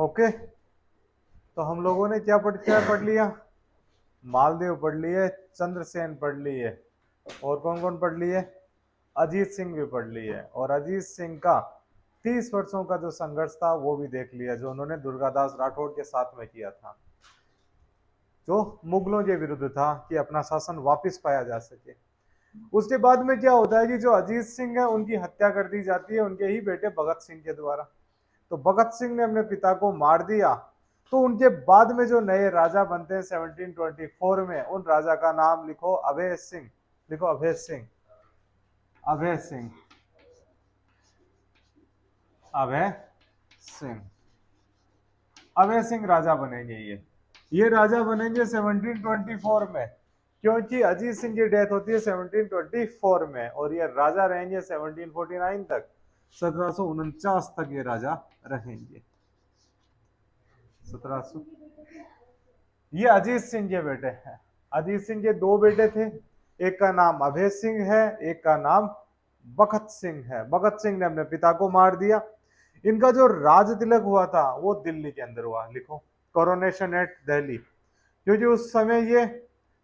Okay, तो हम लोगों ने क्या पढ़ लिया? मालदेव पढ़ लिए, चंद्रसेन पढ़ लिए, और कौन कौन पढ़ लिए? अजीत सिंह भी पढ़ लिए। और अजीत सिंह का 30 वर्षों का जो संघर्ष था वो भी देख लिया, जो उन्होंने दुर्गादास राठौड़ के साथ में किया था, जो मुगलों के विरुद्ध था, कि अपना शासन वापस पाया जा सके। उसके बाद में क्या होता है कि जो अजीत सिंह है उनकी हत्या कर दी जाती है उनके ही बेटे भगत सिंह के द्वारा। तो भगत सिंह ने अपने पिता को मार दिया। तो उनके बाद में जो नए राजा बनते हैं 1724 में, उन राजा का नाम लिखो अभय सिंह। लिखो अभय सिंह। अभय सिंह। अभय सिंह। अभय सिंह राजा बनेंगे ये राजा बनेंगे 1724 में, क्योंकि अजीत सिंह की डेथ होती है 1724 में, और ये राजा रहेंगे 1749 तक, 1749 तक ये राजा रहेंगे। 1700। ये अजीत सिंह के बेटे हैं। अजीत सिंह के दो बेटे थे, एक का नाम अभय सिंह है, एक का नाम भगत सिंह है। भगत सिंह ने अपने पिता को मार दिया। इनका जो राज तिलक हुआ था वो दिल्ली के अंदर हुआ। लिखो कोरोनेशन एट दिल्ली, क्योंकि उस समय ये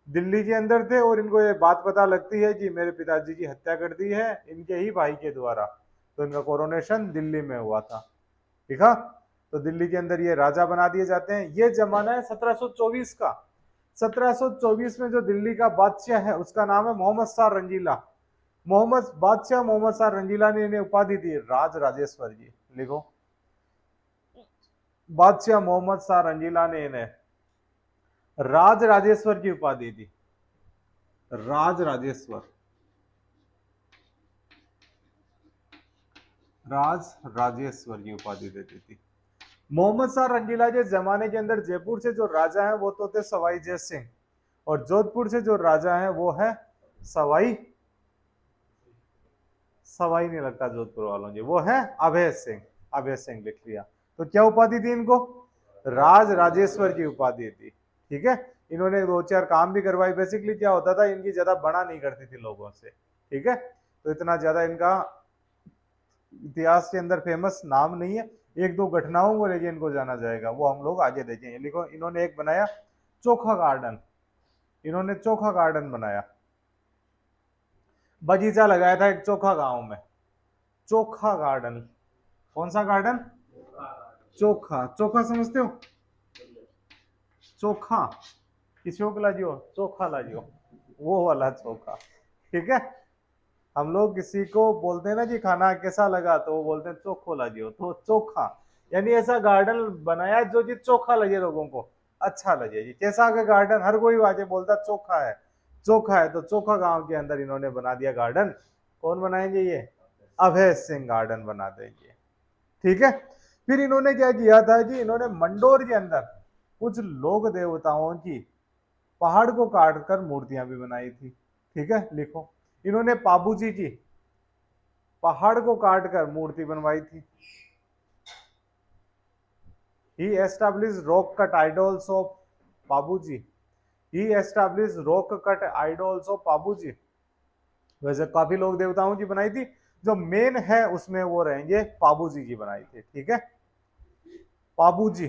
दिल्ली के अंदर थे और इनको ये बात पता लगती है कि मेरे पिताजी की हत्या कर दी है इनके ही भाई के द्वारा, तो इनका कोरोनेशन दिल्ली में हुआ था। ठीक है, तो दिल्ली के अंदर ये राजा बना दिए जाते हैं। ये जमाना है 1724 का। 1724 में जो दिल्ली का बादशाह है उसका नाम है मोहम्मद शाह रंगीला। मोहम्मद शाह रंगीला ने इन्हें उपाधि दी राज राजेश्वर जी। लिखो, बादशाह मोहम्मद शाह रंगीला ने इन्हें राज राजेश्वर की उपाधि दी। राज राजेश्वर। राज राजेश्वर की उपाधि देती थी। मोहम्मद शाह रंगीला के जमाने के अंदर जयपुर से जो राजा है वो तो थे सवाई जय सिंह, और जोधपुर से जो राजा है वो है सवाई सवाई नहीं लगता जोधपुर वालों की, वो है अभय सिंह। अभय सिंह लिख लिया। तो क्या उपाधि थी इनको? राज राजेश्वर की उपाधि थी। ठीक है, इन्होंने दो चार काम भी करवाए। बेसिकली क्या होता था, इनकी ज्यादा बड़ा नहीं करती थी लोगों से। ठीक है, तो इतना ज्यादा इनका इतिहास के अंदर फेमस नाम नहीं है। एक दो घटनाओं को लेके इनको जाना जाएगा, वो हम लोग आगे देखेंगे। लिखो, इन्होंने एक बनाया चोखा गार्डन। इन्होंने चोखा गार्डन बनाया, बगीचा लगाया था एक चोखा गांव में। चोखा गार्डन। कौन सा गार्डन? चोखा। चोखा समझते हो? चोखा कि चोक लाजियो, चोखा लाजियो, वो वाला चोखा। ठीक है, हम लोग किसी को बोलते हैं ना कि खाना कैसा लगा, तो वो बोलते हैं चोखो लाजियो, तो चोखा यानी ऐसा गार्डन बनाया जो कि चोखा लगे, लोगों को अच्छा लगे। जी कैसा का गार्डन, हर कोई आके बोलता चोखा है, चोखा है। तो चोखा गांव के अंदर इन्होंने बना दिया गार्डन। कौन बनाएंगे? ये अभय सिंह गार्डन बना देंगे। ठीक है, फिर इन्होंने क्या किया था कि इन्होंने मंडोर के अंदर कुछ लोक देवताओं की पहाड़ को काट कर मूर्तियां भी बनाई थी। ठीक है, लिखो, इन्होंने पाबूजी की पहाड़ को काट कर मूर्ति बनवाई थी। ही established rock cut idols of Pabuji. He established rock cut idols of Pabuji. वैसे काफी लोग देवताओं की बनाई थी, जो मेन है उसमें वो रहेंगे पाबूजी की बनाई थी। ठीक है, पाबूजी।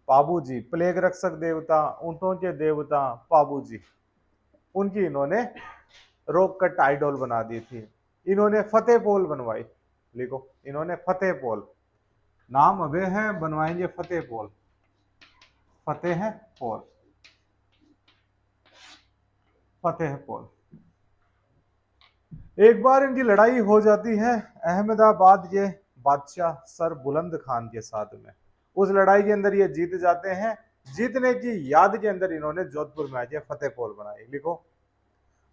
पाबूजी प्लेग रक्षक देवता, ऊंटों के देवता पाबूजी, उनकी इन्होंने रॉक कट आइडल बना दी थी। इन्होंने फतेह पोल बनवाई। लिखो, इन्होंने फतेह पोल, नाम अबे है, बनवाएंगे फतेह पोल। फतेह पोल। फतेह पोल। एक बार इनकी लड़ाई हो जाती है अहमदाबाद के बादशाह सर बुलंद खान के साथ में। उस लड़ाई के अंदर ये जीत जाते हैं। जीतने की याद के अंदर इन्होंने जोधपुर में आके फतेह पोल बनाई। लिखो,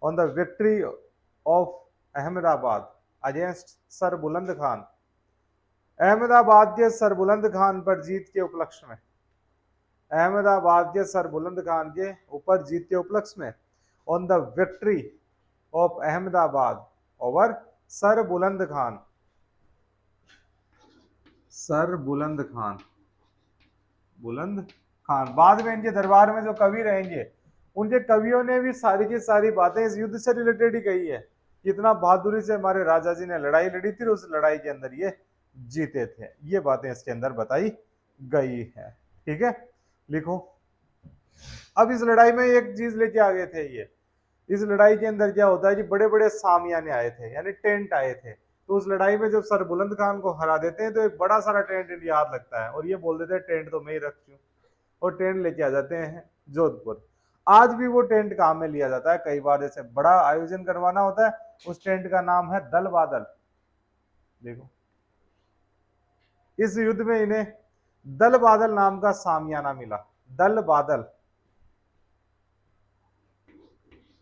on the victory of Ahmedabad against sir बुलंद खान। अहमदाबाद के सर बुलंद खान पर जीत के उपलक्ष्य में, अहमदाबाद के सर बुलंद खान के ऊपर जीत के उपलक्ष्य में, on the victory of Ahmedabad over sir बुलंद खान। सर बुलंद खान। बुलंद खान बाद में इनके दरबार में जो कवि रहेंगे, उनके कवियों ने भी सारी की सारी बातें इस युद्ध से रिलेटेड ही कही है। कितना बहादुरी से हमारे राजा जी ने लड़ाई लड़ी थी, उस लड़ाई के अंदर ये जीते थे, ये बातें इसके अंदर बताई गई है। ठीक है, लिखो। अब इस लड़ाई में एक चीज लेके आ गए थे ये, इस लड़ाई के अंदर क्या होता है जी, बड़े बड़े सामियाने आए थे, यानी टेंट आए थे। तो उस लड़ाई में जब सर बुलंद खान को हरा देते हैं तो एक बड़ा सारा टेंट इंडिया हाथ लगता है और ये बोल देते हैं टेंट तो मैं ही रख चू, और टेंट लेके आ जाते हैं जोधपुर। आज भी वो टेंट काम में लिया जाता है, कई बार जैसे बड़ा आयोजन करवाना होता है, उस टेंट का नाम है दल बादल। देखो, इस युद्ध में इन्हें दल बादल नाम का सामियाना मिला। दल बादल,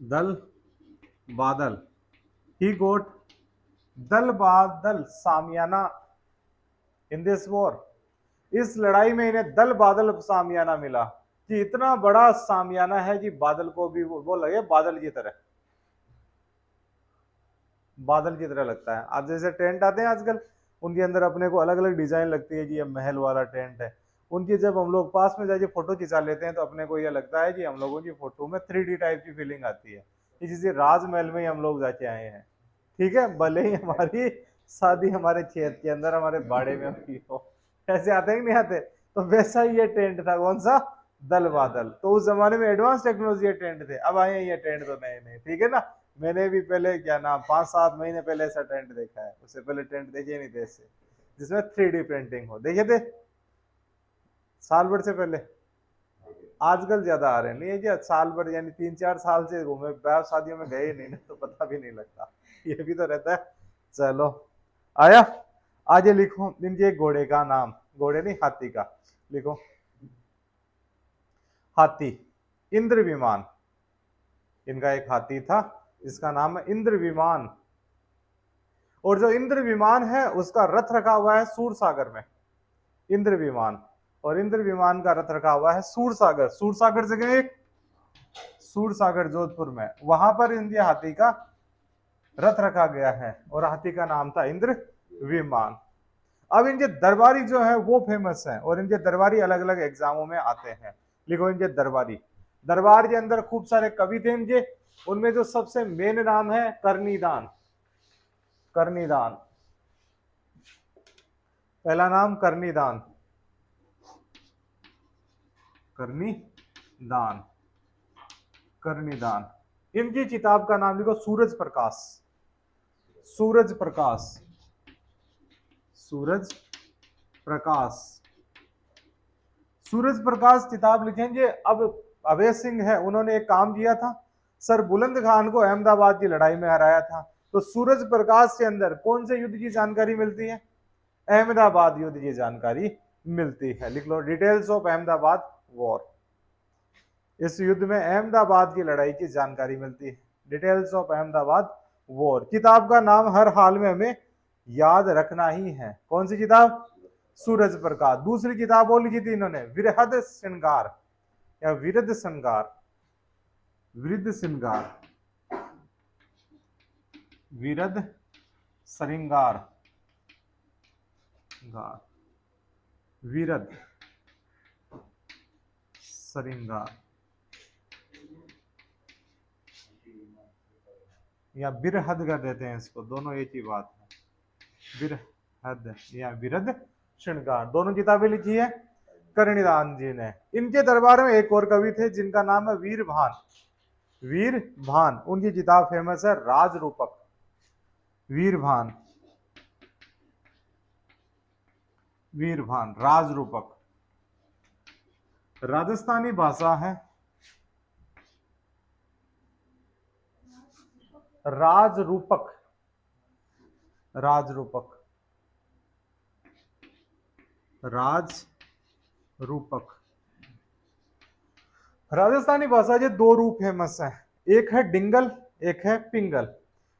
दल बादल, ही गोट दल बादल सामियाना इन दिस वॉर। इस लड़ाई में इन्हें दल बादल सामियाना मिला कि इतना बड़ा सामियाना है कि बादल को भी वो लगे बादल की तरह, बादल की तरह लगता है। आज जैसे टेंट आते हैं आजकल, उनके अंदर अपने को अलग अलग डिजाइन लगती है कि ये महल वाला टेंट है। उनकी जब हम लोग पास में जाके फोटो खिंचा लेते हैं तो अपने को ये लगता है कि हम लोगों की फोटो में 3D टाइप की फीलिंग आती है कि जैसे राजमहल में ही हम लोग जाके आए हैं। ठीक है, भले ही हमारी शादी हमारे खेत के अंदर हमारे बाड़े में हुई हो, ऐसे आते ही नहीं आते। तो वैसा ही ये टेंट था, कौन सा, दल बादल। तो उस जमाने में एडवांस टेक्नोलॉजी टेंट थे, अब आए ये टेंट तो नए नए। ठीक है ना, मैंने भी पहले क्या नाम 5-7 महीने पहले ऐसा टेंट देखा है, उससे पहले टेंट देखे नहीं थे ऐसे जिसमें 3D प्रिंटिंग हो, देखे थे साल भर से पहले। आजकल ज्यादा आ रहे हैं, नहीं है क्या, साल भर यानी 3-4 साल से घूमे, ब्याह शादियों में गए नहीं ना, तो पता भी नहीं लगता, ये भी तो रहता है। चलो आया, आगे लिखो इनके घोड़े का नाम, घोड़े नहीं हाथी का, लिखो हाथी, इंद्र विमान। इनका एक हाथी था, इसका नाम है इंद्र विमान। और जो इंद्र विमान है उसका रथ रखा हुआ है सूर सागर में, इंद्र विमान। और इंद्र विमान का रथ रखा हुआ है सूर सागर, सूर सागर जगह एक, सूर सागर जोधपुर में, वहां पर इनके हाथी का रथ रखा गया है और हाथी का नाम था इंद्र विमान। अब इनके दरबारी जो है वो फेमस है और इनके दरबारी अलग अलग एग्जामों में आते हैं। लिखो इनके दरबारी, दरबार के अंदर खूब सारे कवि थे इनके, उनमें जो सबसे मेन नाम है करनीदान। करनीदान, पहला नाम करनीदान, करनीदान, करनीदान। इनकी किताब का नाम लिखो सूरज प्रकाश, सूरज प्रकाश, सूरज प्रकाश, सूरज प्रकाश किताब लिखेंगे। अब अभय सिंह है, उन्होंने एक काम किया था, सर बुलंद खान को अहमदाबाद की लड़ाई में हराया था। तो सूरज प्रकाश के अंदर कौन से युद्ध की जानकारी मिलती है, अहमदाबाद युद्ध की जानकारी मिलती है। लिख लो डिटेल्स ऑफ अहमदाबाद वॉर, इस युद्ध में अहमदाबाद की लड़ाई की जानकारी मिलती है, डिटेल्स ऑफ अहमदाबाद वॉर। किताब का नाम हर हाल में हमें याद रखना ही है, कौन सी किताब, सूरज प्रकाश। दूसरी किताब और लिखी थी इन्होंने विरहद श्रृंगार या विरध श्रृंगार, विरध श्रृंगार, विरध श्रृंगार, विरध श्रृंगार या बिरहद कर देते हैं इसको, दोनों एक ही बात है, बिरहद या विरध श्रृंगार, दोनों किताबें लिखी है करनीदान जी ने। इनके दरबार में एक और कवि थे जिनका नाम है वीर भान, वीर भान। उनकी किताब फेमस है राज रूपक, वीर भान, वीर भान, राज रूपक। राजस्थानी भाषा है, राज रूपक, राज रूपक, राज रूपक। राजस्थानी भाषा के दो रूप फेमस है, एक है डिंगल, एक है पिंगल।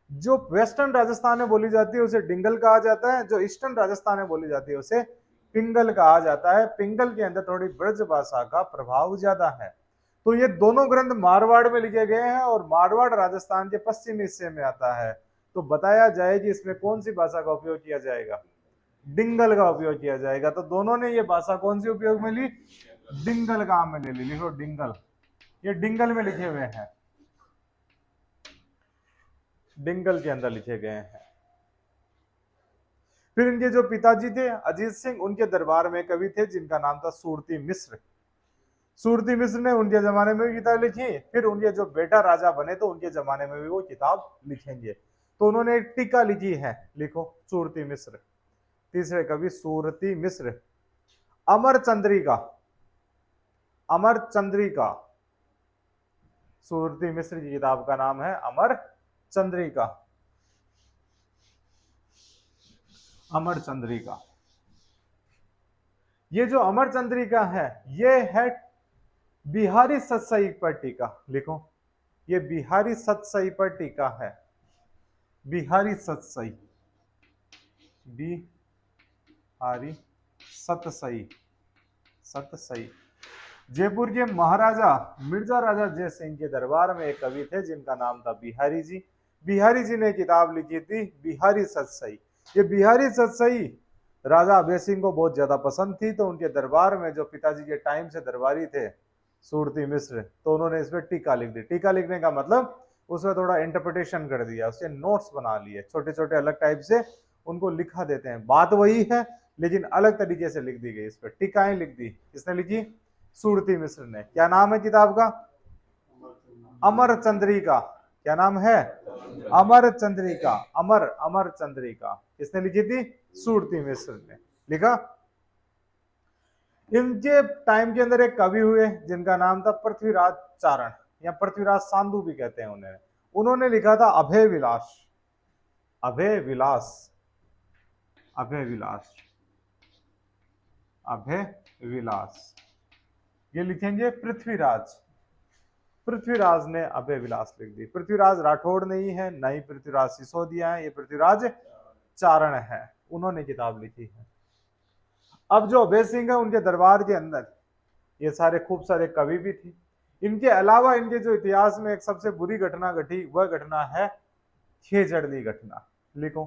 जो वेस्टर्न राजस्थान में बोली जाती है उसे डिंगल कहा जाता है, जो ईस्टर्न राजस्थान में बोली जाती है उसे पिंगल कहा जाता है। पिंगल के अंदर थोड़ी ब्रज भाषा का प्रभाव ज्यादा है। तो ये दोनों ग्रंथ मारवाड़ में लिखे गए हैं और मारवाड़ राजस्थान के पश्चिमी हिस्से में आता है। तो बताया जाए कि इसमें कौन सी भाषा का उपयोग किया जाएगा, डिंगल का उपयोग किया जाएगा। तो दोनों ने ये भाषा कौन सी उपयोग में ली, डिंगल काम में ले ली। लिखो डिंगल, ये डिंगल में लिखे हुए हैं, डिंगल के अंदर लिखे गए हैं। फिर इनके जो पिताजी थे अजीत सिंह, उनके दरबार में कवि थे जिनका नाम था सूरती मिश्र। सूरती मिश्र ने उनके जमाने में भी किताब लिखी। फिर उनके जो बेटा राजा बने तो उनके जमाने में भी वो किताब लिखेंगे। तो उन्होंने एक टीका लिखी है, लिखो, सूरती मिश्र। तीसरे कवि सूरती मिश्र। अमर चंद्रिका, अमर चंद्रिका, सूरती मिश्र की किताब का नाम है अमर चंद्रिका, अमर चंद्रिका। ये जो अमर चंद्रिका है ये है बिहारी सतसई पर टीका, लिखो, ये बिहारी सतसई पर टीका है, बिहारी सतसई, बिहारी सतसई, सतसई। जयपुर के महाराजा मिर्जा राजा जय सिंह के दरबार में एक कवि थे जिनका नाम था बिहारी जी। बिहारी जी ने किताब लिखी थी बिहारी सतसई। ये बिहारी सतसई राजा अभय सिंह को बहुत ज्यादा पसंद थी, तो उनके दरबार में जो पिताजी के टाइम से दरबारी थे सूरती मिश्र, तो उन्होंने इसमें टीका लिख दी। टीका लिखने का मतलब उसमें थोड़ा इंटरप्रिटेशन कर दिया, उसके नोट्स बना लिए, छोटे छोटे अलग टाइप से उनको लिखा देते हैं। बात वही है लेकिन अलग तरीके से लिख दी गई, इस पर टीकाएं लिख दी। किसने लिखी? सूरती मिश्र ने। क्या नाम है किताब का? अमर चंद्रिका। क्या नाम है? अमर चंद्रिका। अमर, अमर चंद्रिका किसने लिखी थी? सूरती मिश्र ने लिखा। इनके टाइम के अंदर एक कवि हुए जिनका नाम था पृथ्वीराज चारण या पृथ्वीराज सांधु भी कहते हैं उन्हें। उन्होंने लिखा था अभय विलास, अभय विलास, अभय विलास, अभय विलास। ये लिखेंगे पृथ्वीराज, पृथ्वीराज ने अभय विलास लिख दी। पृथ्वीराज राठौड़ नहीं है, न ही पृथ्वीराज सिसोदिया है, ये पृथ्वीराज चारण है, उन्होंने किताब लिखी है। अब जो अभय सिंह है उनके दरबार के अंदर ये सारे खूब सारे कवि भी थे। इनके अलावा इनके जो इतिहास में एक सबसे बुरी घटना घटी वह घटना है खेजड़ली घटना। लिखो,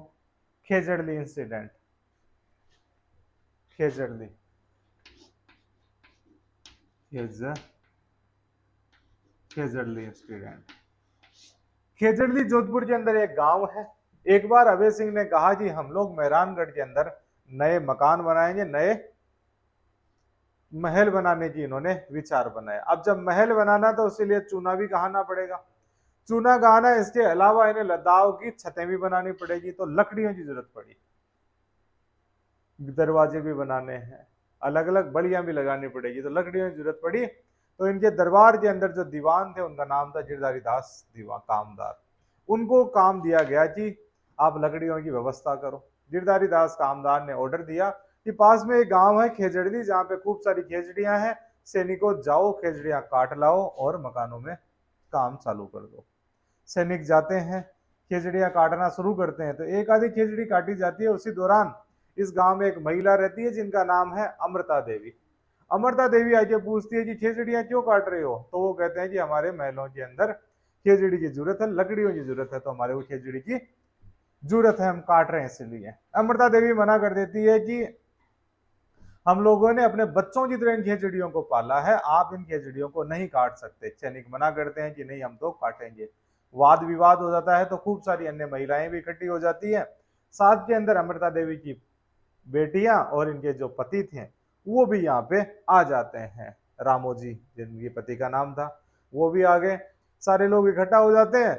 खेजड़ली इंसिडेंट, खेजड़ली, खेजड़ली इंसिडेंट। खेजड़ली जोधपुर के अंदर एक गांव है। एक बार अभय सिंह ने कहा कि हम लोग मेहरानगढ़ के अंदर नए मकान बनाएंगे, नए महल बनाने की इन्होंने विचार बनाया। अब जब महल बनाना तो उसके लिए चूना भी गहाना पड़ेगा। चूना गहाना, इसके अलावा इन्हें लद्दाखों की छतें भी बनानी पड़ेगी, तो लकड़ियों की जरूरत पड़ी। दरवाजे भी बनाने हैं, अलग अलग बड़ियां भी लगानी पड़ेगी, तो लकड़ियों की जरूरत पड़ी। तो इनके दरबार के अंदर जो दीवान थे उनका नाम था गिरधारी दास दीवान कामदार। उनको काम दिया गया कि आप लकड़ियों की व्यवस्था करो। गिरधारी दास कामदार ने ऑर्डर दिया कि पास में एक गांव है खेजड़ली, जहाँ पे खूब सारी खेजड़ियां हैं, सैनिकों जाओ खेजड़ियां काट लाओ और मकानों में काम चालू कर दो। सैनिक जाते हैं, खेजड़ियां काटना शुरू करते हैं, तो एक आधी खेजड़ी काटी जाती है। उसी दौरान इस गांव में एक महिला रहती है जिनका नाम है अमृता देवी। अमृता देवी आके पूछती है कि खेजड़ियां क्यों काट रहे हो? तो वो कहते हैं कि हमारे महलों के अंदर खेजड़ी की जरूरत है, लकड़ियों की जरूरत है, तो हमारे को खेजड़ी की जरूरत है, हम काट रहे हैं इसलिए। अमृता देवी मना कर देती है कि हम लोगों ने अपने बच्चों की तरह इन खेजड़ियों को पाला है, आप इन खेजड़ियों को नहीं काट सकते। सैनिक मना करते हैं कि नहीं, हम तो काटेंगे। वाद विवाद हो जाता है, तो खूब सारी अन्य महिलाएं भी इकट्ठी हो जाती है। साथ के अंदर अमृता देवी की बेटियां और इनके जो पति थे वो भी यहाँ पे आ जाते हैं। रामोजी जिनके पति का नाम था, वो भी आ गए। सारे लोग इकट्ठा हो जाते हैं।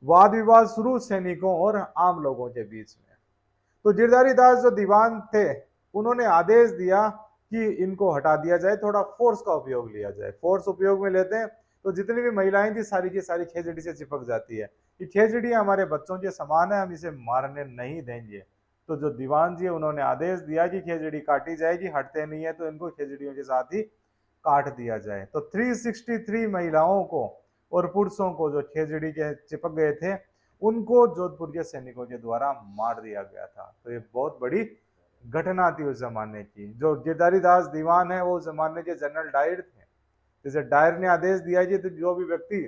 वाद विवाद शुरू सैनिकों और आम लोगों के बीच में। तो गिरधारी दास जो दीवान थे उन्होंने आदेश दिया कि इनको हटा दिया जाए, थोड़ा फोर्स का उपयोग लिया जाए। फोर्स उपयोग में लेते हैं तो जितनी भी महिलाएं थी सारी की सारी खेजड़ी से चिपक जाती है कि खेजड़ी हमारे बच्चों के समान है, हम इसे मारने नहीं देंगे। तो जो दीवान जी उन्होंने आदेश दिया कि खेजड़ी काटी जाएगी, हटते नहीं है तो इनको खेजड़ियों के साथ ही काट दिया जाए। तो 363 महिलाओं को और पुरुषों को जो खेजड़ी के चिपक गए थे उनको जोधपुर के सैनिकों के द्वारा मार दिया गया था। तो ये बहुत बड़ी घटना थी उस जमाने की। जो गिरधारी दास दीवान है वो उस जमाने के जनरल डायर थे। जैसे डायर ने आदेश दिया कि तो जो भी व्यक्ति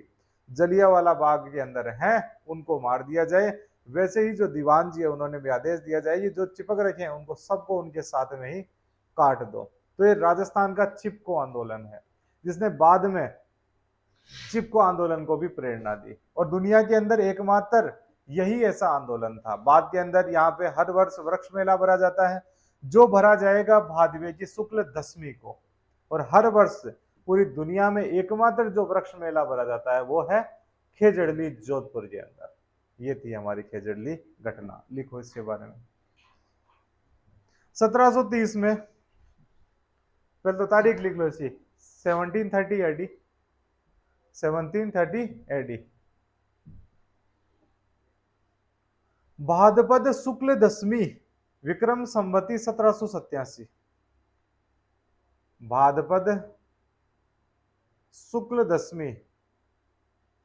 जलियांवाला बाग के अंदर हैं उनको मार दिया जाए, वैसे ही जो दीवान जी है उन्होंने भी आदेश दिया जाए कि जो चिपक रखे हैं उनको सबको उनके साथ में ही काट दो। तो ये राजस्थान का चिपको आंदोलन है जिसने बाद में चिपको आंदोलन को भी प्रेरणा दी। और दुनिया के अंदर एकमात्र यही ऐसा आंदोलन था। बाद के अंदर यहाँ पे हर वर्ष वृक्ष मेला भरा जाता है, जो भरा जाएगा भादवे की शुक्ल दशमी को। और हर वर्ष पूरी दुनिया में एकमात्र जो वृक्ष मेला भरा जाता है वो है खेजड़ली जोधपुर के अंदर। ये थी हमारी खेजड़ली घटना। लिखो इसके बारे में। 1730 में, पहले तो तारीख लिख लो इसकी, 1730 एडी, 1730 एडी। भाद्रपद शुक्ल दशमी विक्रम संवती 1787। भाद्रपद शुक्ल दशमी,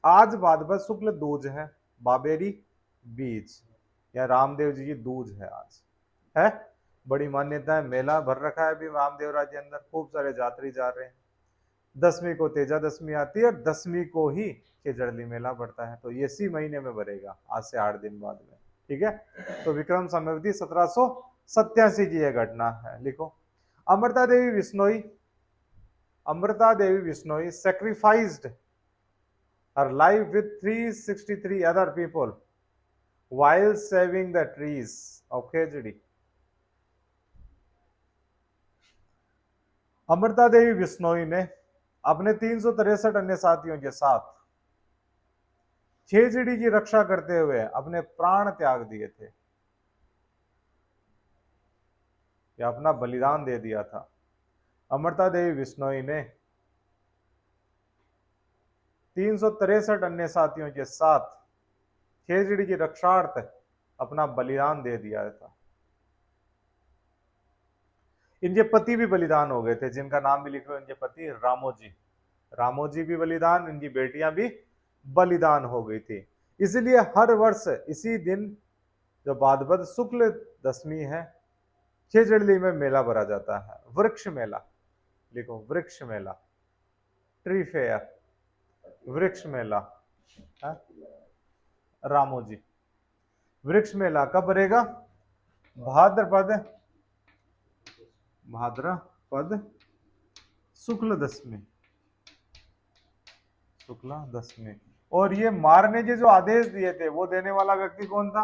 आज भाद्रपद शुक्ल दूज है, बाबेरी बीज या रामदेव जी की दूज है आज, है। बड़ी मान्यता है, मेला भर रखा है अभी रामदेवरा के अंदर, खूब सारे यात्री जा रहे हैं। दसवीं को तेजा दशमी आती है और दसवीं को ही खेजड़ली मेला बढ़ता है। तो ये इसी महीने में बढ़ेगा, आज से 8 दिन बाद में, ठीक है। तो विक्रम संवती 1787 की यह घटना है। लिखो। Amrita Devi Bishnoi, Amrita Devi Bishnoi sacrificed her life with 363 other people while saving the trees of खेजड़ी। अमृता देवी बिश्नोई ने अपने 363 अन्य साथियों के साथ खेजड़ी की रक्षा करते हुए अपने प्राण त्याग दिए थे, या अपना बलिदान दे दिया था। अमृता देवी बिश्नोई ने 363 अन्य साथियों के साथ खेजड़ी की रक्षार्थ अपना बलिदान दे दिया था। इनके पति भी बलिदान हो गए थे, जिनका नाम भी लिख लो। इनके पति रामोजी, रामोजी भी बलिदान, इनकी बेटियां भी बलिदान हो गई थी। इसलिए हर वर्ष इसी दिन जो भाद्रपद शुक्ल दशमी है, खेजड़ली में मेला भरा जाता है, वृक्ष मेला। लिखो, वृक्ष मेला, ट्री फेयर, वृक्ष मेला है? रामोजी। वृक्ष मेला कब भरेगा? भाद्रपद शुक्ल दशमी, शुक्ला दशमी। और ये मारने के जो आदेश दिए थे वो देने वाला व्यक्ति कौन था?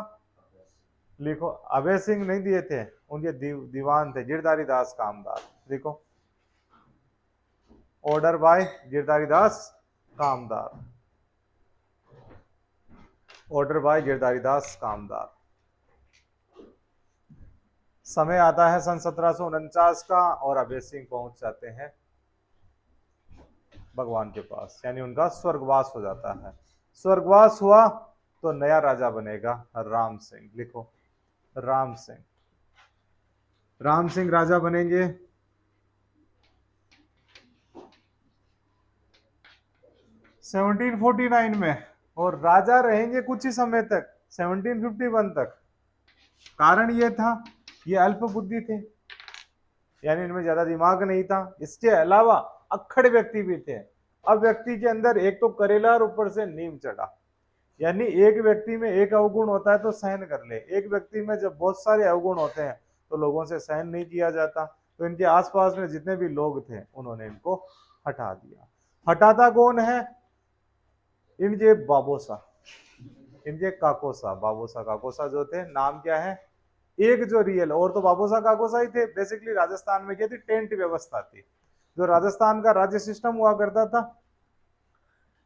लिखो, अभय सिंह नहीं दिए थे, उनके दीवान थे गिरधारी दास कामदार। देखो, order by Girdhari Das Kamdar, order by Girdhari Das Kamdar. समय आता है सन 1749 का और अभय सिंह पहुंच जाते हैं भगवान के पास, यानी उनका स्वर्गवास हो जाता है। स्वर्गवास हुआ तो नया राजा बनेगा राम सिंह। लिखो, राम सिंह, राम सिंह राजा बनेंगे 1749 में, और राजा रहेंगे कुछ ही समय तक, 1751 तक। कारण ये था, ये अल्प बुद्धि थे, यानी इनमें ज्यादा दिमाग नहीं था। इसके अलावा अक्खड़ व्यक्ति भी थे। अब व्यक्ति के अंदर एक तो करेला और ऊपर से नीम चढ़ा, यानी एक व्यक्ति में एक अवगुण होता है तो सहन कर ले, एक व्यक्ति में जब बहुत सारे अवगुण होते हैं तो लोगों से सहन नहीं किया जाता। तो इनके आसपास में जितने भी लोग थे उन्होंने इनको हटा दिया। हटाता कौन है? इनके बाबोसा, इनके काकोसा, बाबोसा काकोसा जो थे, नाम क्या है? एक जो रियल, और तो बाबोसा काकोसा ही थे। बेसिकली राजस्थान में क्या थी? टेंट व्यवस्था थी। जो राजस्थान का राज्य सिस्टम हुआ करता था,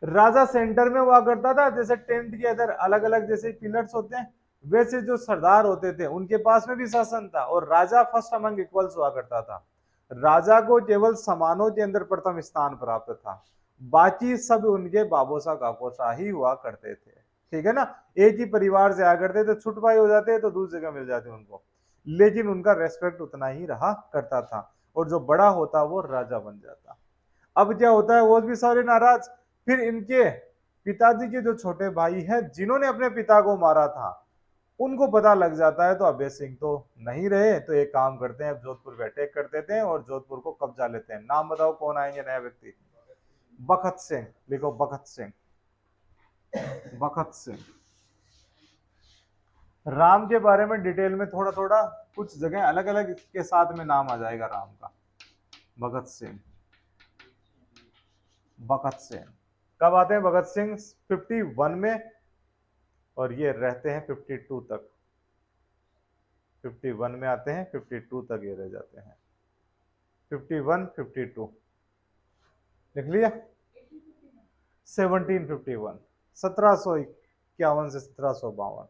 राजा सेंटर में हुआ करता था, जैसे टेंट के अंदर अलग अलग जैसे पिलर्स होते हैं, वैसे जो सरदार होते थे उनके पास में भी शासन था, और राजा फर्स्ट अमंग इक्वल्स हुआ करता था। राजा को केवल समानों के अंदर प्रथम स्थान प्राप्त था, बाकी सब उनके बाबोसा काकोसा ही हुआ करते थे। ठीक है ना? एक ही परिवार से आया करते थे, छुटवाई हो जाते तो दूसरी जगह मिल जाती उनको, लेकिन उनका रेस्पेक्ट उतना ही रहा करता था, और जो बड़ा होता वो राजा बन जाता। अब क्या होता है, वो भी सारे नाराज। फिर इनके पिताजी के जो छोटे भाई हैं, जिन्होंने अपने पिता को मारा था, उनको पता लग जाता है। तो अभय सिंह तो नहीं रहे, तो एक काम करते हैं, जोधपुर पे अटैक कर देते हैं और जोधपुर को कब्जा लेते हैं। नाम बताओ कौन आएंगे नया व्यक्ति? बखत सिंह। लिखो, बखत सिंह, बखत सिंह। राम के बारे में डिटेल में थोड़ा थोड़ा कुछ जगह अलग अलग के साथ में नाम आ जाएगा राम का। भगत सिंह, भगत सिंह कब आते हैं? भगत सिंह 51 में और ये रहते हैं 52 तक, 51 में आते हैं, 52 तक ये रह जाते हैं, 51 52 लिख लिया। 1751, 1751 से 1752।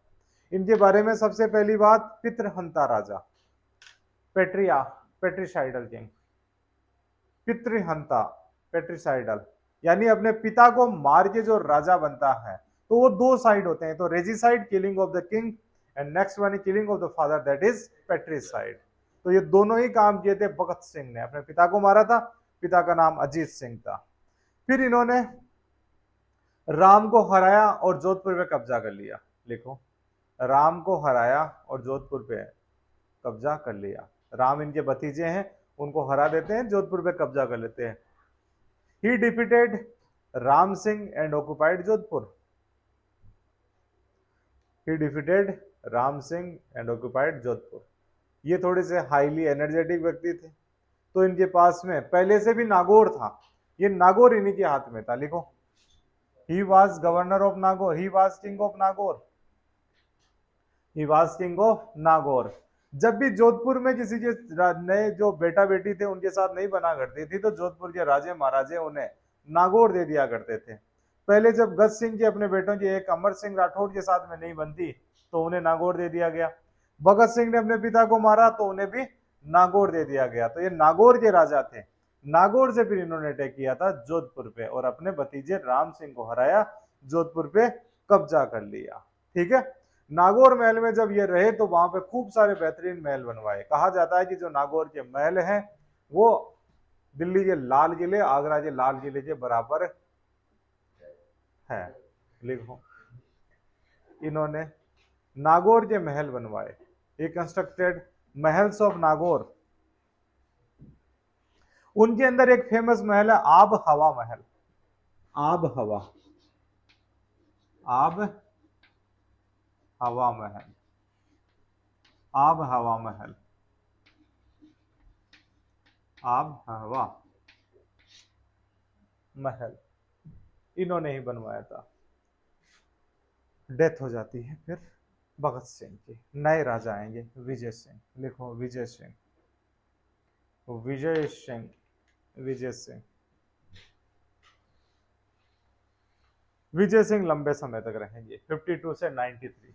इनके बारे में सबसे पहली बात, पितृहंता राजा, पेट्रिया पेट्रिसाइडल किंग, पितृहंता पेट्रिसाइडल, यानी अपने पिता को मार के जो राजा बनता है। तो वो दो साइड होते हैं, तो regicide killing of the king and next one killing of the father, that is patricide. तो ये दोनों ही काम किए थे भगत सिंह ने, अपने पिता को मारा था, पिता का नाम अजीत सिंह था। फिर इन्होंने राम को हराया और जोधपुर पे कब्जा कर लिया, लिखो, राम को हराया और जोधपुर पे कब्जा कर लिया। राम इनके भतीजे हैं, उनको हरा देते हैं, जोधपुर पे कब्जा कर लेते हैं। ही defeated Ram Singh and occupied Jodhpur, he defeated Ram Singh and occupied Jodhpur. ये थोड़े से हाईली एनर्जेटिक व्यक्ति थे, तो इनके पास में पहले से भी नागौर था, ये नागौर इन्हीं के हाथ में था, लिखो, he was governor of Nagaur, he was king of Nagaur, he was king of Nagaur। जब भी जोधपुर में किसी के नए जो बेटा बेटी थे उनके साथ नहीं बना करती थी, तो जोधपुर के राजे महाराजे उन्हें नागौर दे दिया करते थे। पहले जब गज सिंह के अपने बेटों की एक अमर सिंह राठौड़ के साथ में नहीं बनती, तो उन्हें नागौर दे दिया गया। भगत सिंह ने अपने पिता को मारा, तो उन्हें भी नागौर दे दिया गया। तो ये नागौर के राजा थे। नागौर से फिर इन्होंने अटैक किया था जोधपुर पे और अपने भतीजे राम सिंह को हराया, जोधपुर पे कब्जा कर लिया। ठीक है, नागौर महल में जब ये रहे तो वहां पे खूब सारे बेहतरीन महल बनवाए। कहा जाता है कि जो नागौर के महल हैं वो दिल्ली के लाल किले, आगरा के लाल किले के बराबर है, लिखो, इन्होंने नागौर के महल बनवाए, ये कंस्ट्रक्टेड महल्स ऑफ नागौर। उनके अंदर एक फेमस महल है आब हवा महल, आब हवा, आब हवा महल, आब हवा महल, आब हवा महल इन्होंने ही बनवाया था। डेथ हो जाती है फिर भगत सिंह की, नए राजा आएंगे विजय सिंह, लिखो विजय सिंह, विजय सिंह, विजय सिंह। विजय सिंह लंबे समय तक रहेंगे, 52 से 93।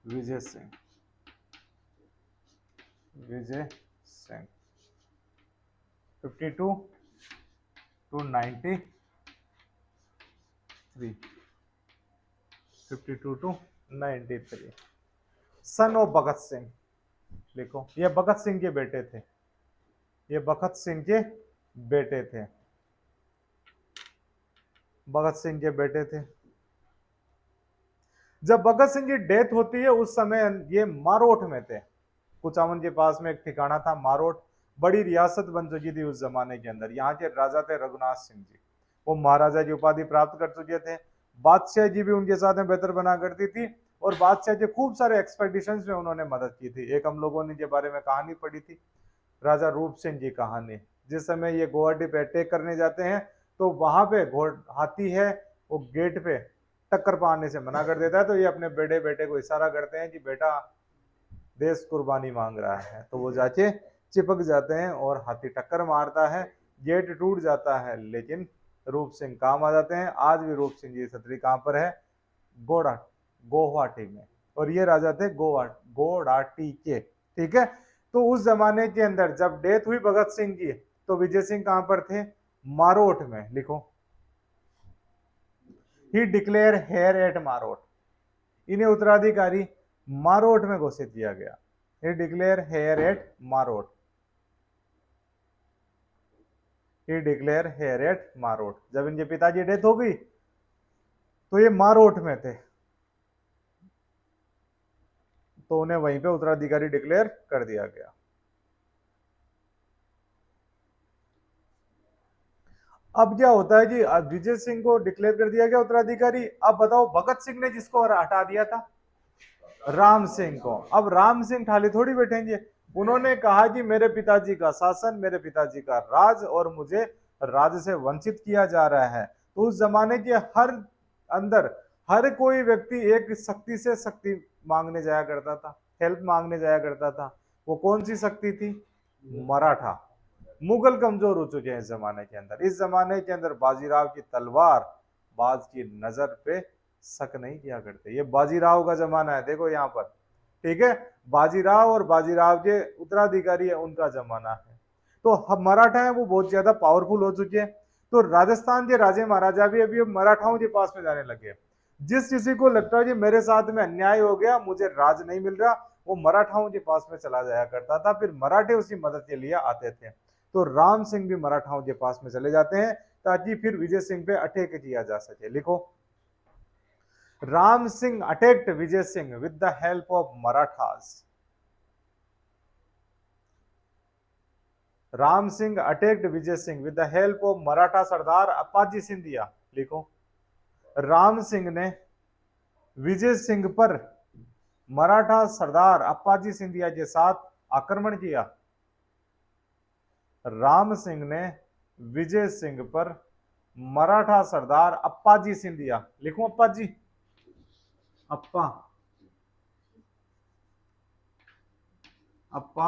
Vijay Singh, Vijay Singh 52 to 93, 52 to 93। Son of Bhagat Singh, लिखो, ये भगत सिंह के बेटे थे, ये भगत सिंह के बेटे थे, भगत सिंह के बेटे थे। जब भगत सिंह की डेथ होती है उस समय ये मारोट में थे, कुचामन के पास में एक ठिकाना था मारोट, बड़ी रियासत बन चुकी थी उस जमाने के अंदर। यहाँ के राजा थे रघुनाथ सिंह जी, वो महाराजा की उपाधि प्राप्त कर चुके थे। बादशाह जी भी उनके साथ में बेहतर बना करती थी और बादशाह के खूब सारे एक्सपेडिशंस में उन्होंने मदद की थी। एक हम लोगों ने के बारे में कहानी पढ़ी थी, राजा रूप सिंह की कहानी। जिस समय ये गुवाहाटी पे अटैक करने जाते हैं तो वहां पे हाथी है, वो गेट पे टक्कर पाने से मना कर देता है, तो ये अपने बड़े बेटे को इशारा करते हैं कि बेटा देश कुर्बानी मांग रहा है, तो वो जाके चिपक जाते हैं और हाथी टक्कर मारता है, गेट टूट जाता है, लेकिन रूप सिंह काम आ जाते हैं। आज भी रूप सिंह जी छतरी कहां पर है? गुवाहाटी में, और ये राजा थे गुवाहाटी के। ठीक है, तो उस जमाने के अंदर जब डेथ हुई भगत सिंह की तो विजय सिंह कहां पर थे? मारोट में, लिखो, ही डिक्लेयर हेयर एट मारोट, इन्हें उत्तराधिकारी मारोट में घोषित किया गया। ही declare here at Marot, he declare here at Marot. जब इनके पिताजी डेथ हो गई तो ये मारोट में थे, तो उन्हें वहीं पे उत्तराधिकारी डिक्लेयर कर दिया गया। अब क्या होता है कि विजय सिंह को डिक्लेयर कर दिया गया उत्तराधिकारी। अब बताओ भगत सिंह ने जिसको हटा दिया था? राम सिंह को। अब राम सिंह ठाली थोड़ी बैठेंगे, उन्होंने कहा कि मेरे पिताजी का शासन, मेरे पिताजी का राज, और मुझे राज से वंचित किया जा रहा है। तो उस जमाने के हर अंदर हर कोई व्यक्ति एक शक्ति से शक्ति मांगने जाया करता था, हेल्प मांगने जाया करता था। वो कौन सी शक्ति थी? मराठा। मुगल कमजोर हो चुके हैं इस जमाने के अंदर। इस जमाने के अंदर बाजीराव की तलवार बाज की नजर पे शक नहीं किया करते। ये बाजीराव का जमाना है, देखो यहाँ पर, ठीक है। बाजीराव और बाजीराव के उत्तराधिकारी है, उनका जमाना है। तो हम मराठा है वो बहुत ज्यादा पावरफुल हो चुके हैं। तो राजस्थान के राजे महाराजा भी अभी मराठाओं के पास में जाने लगे। जिस किसी को लगता है कि मेरे साथ में अन्याय हो गया, मुझे राज नहीं मिल रहा, वो मराठाओं के पास में चला जाया करता था, फिर मराठे उसकी मदद के लिए आते थे। तो राम सिंह भी मराठाओं के पास में चले जाते हैं ताकि फिर विजय सिंह पे अटैक किया जा सके। लिखो, Ram Singh attacked Vijay Singh with the help of Marathas. Ram Singh attacked Vijay Singh with the help of Maratha सरदार अप्पाजी सिंधिया। लिखो, राम सिंह ने विजय सिंह पर मराठा सरदार अप्पाजी सिंधिया के साथ आक्रमण किया। राम सिंह ने विजय सिंह पर मराठा सरदार अप्पाजी सिंधिया, लिखो अप्पाजी, अप्पा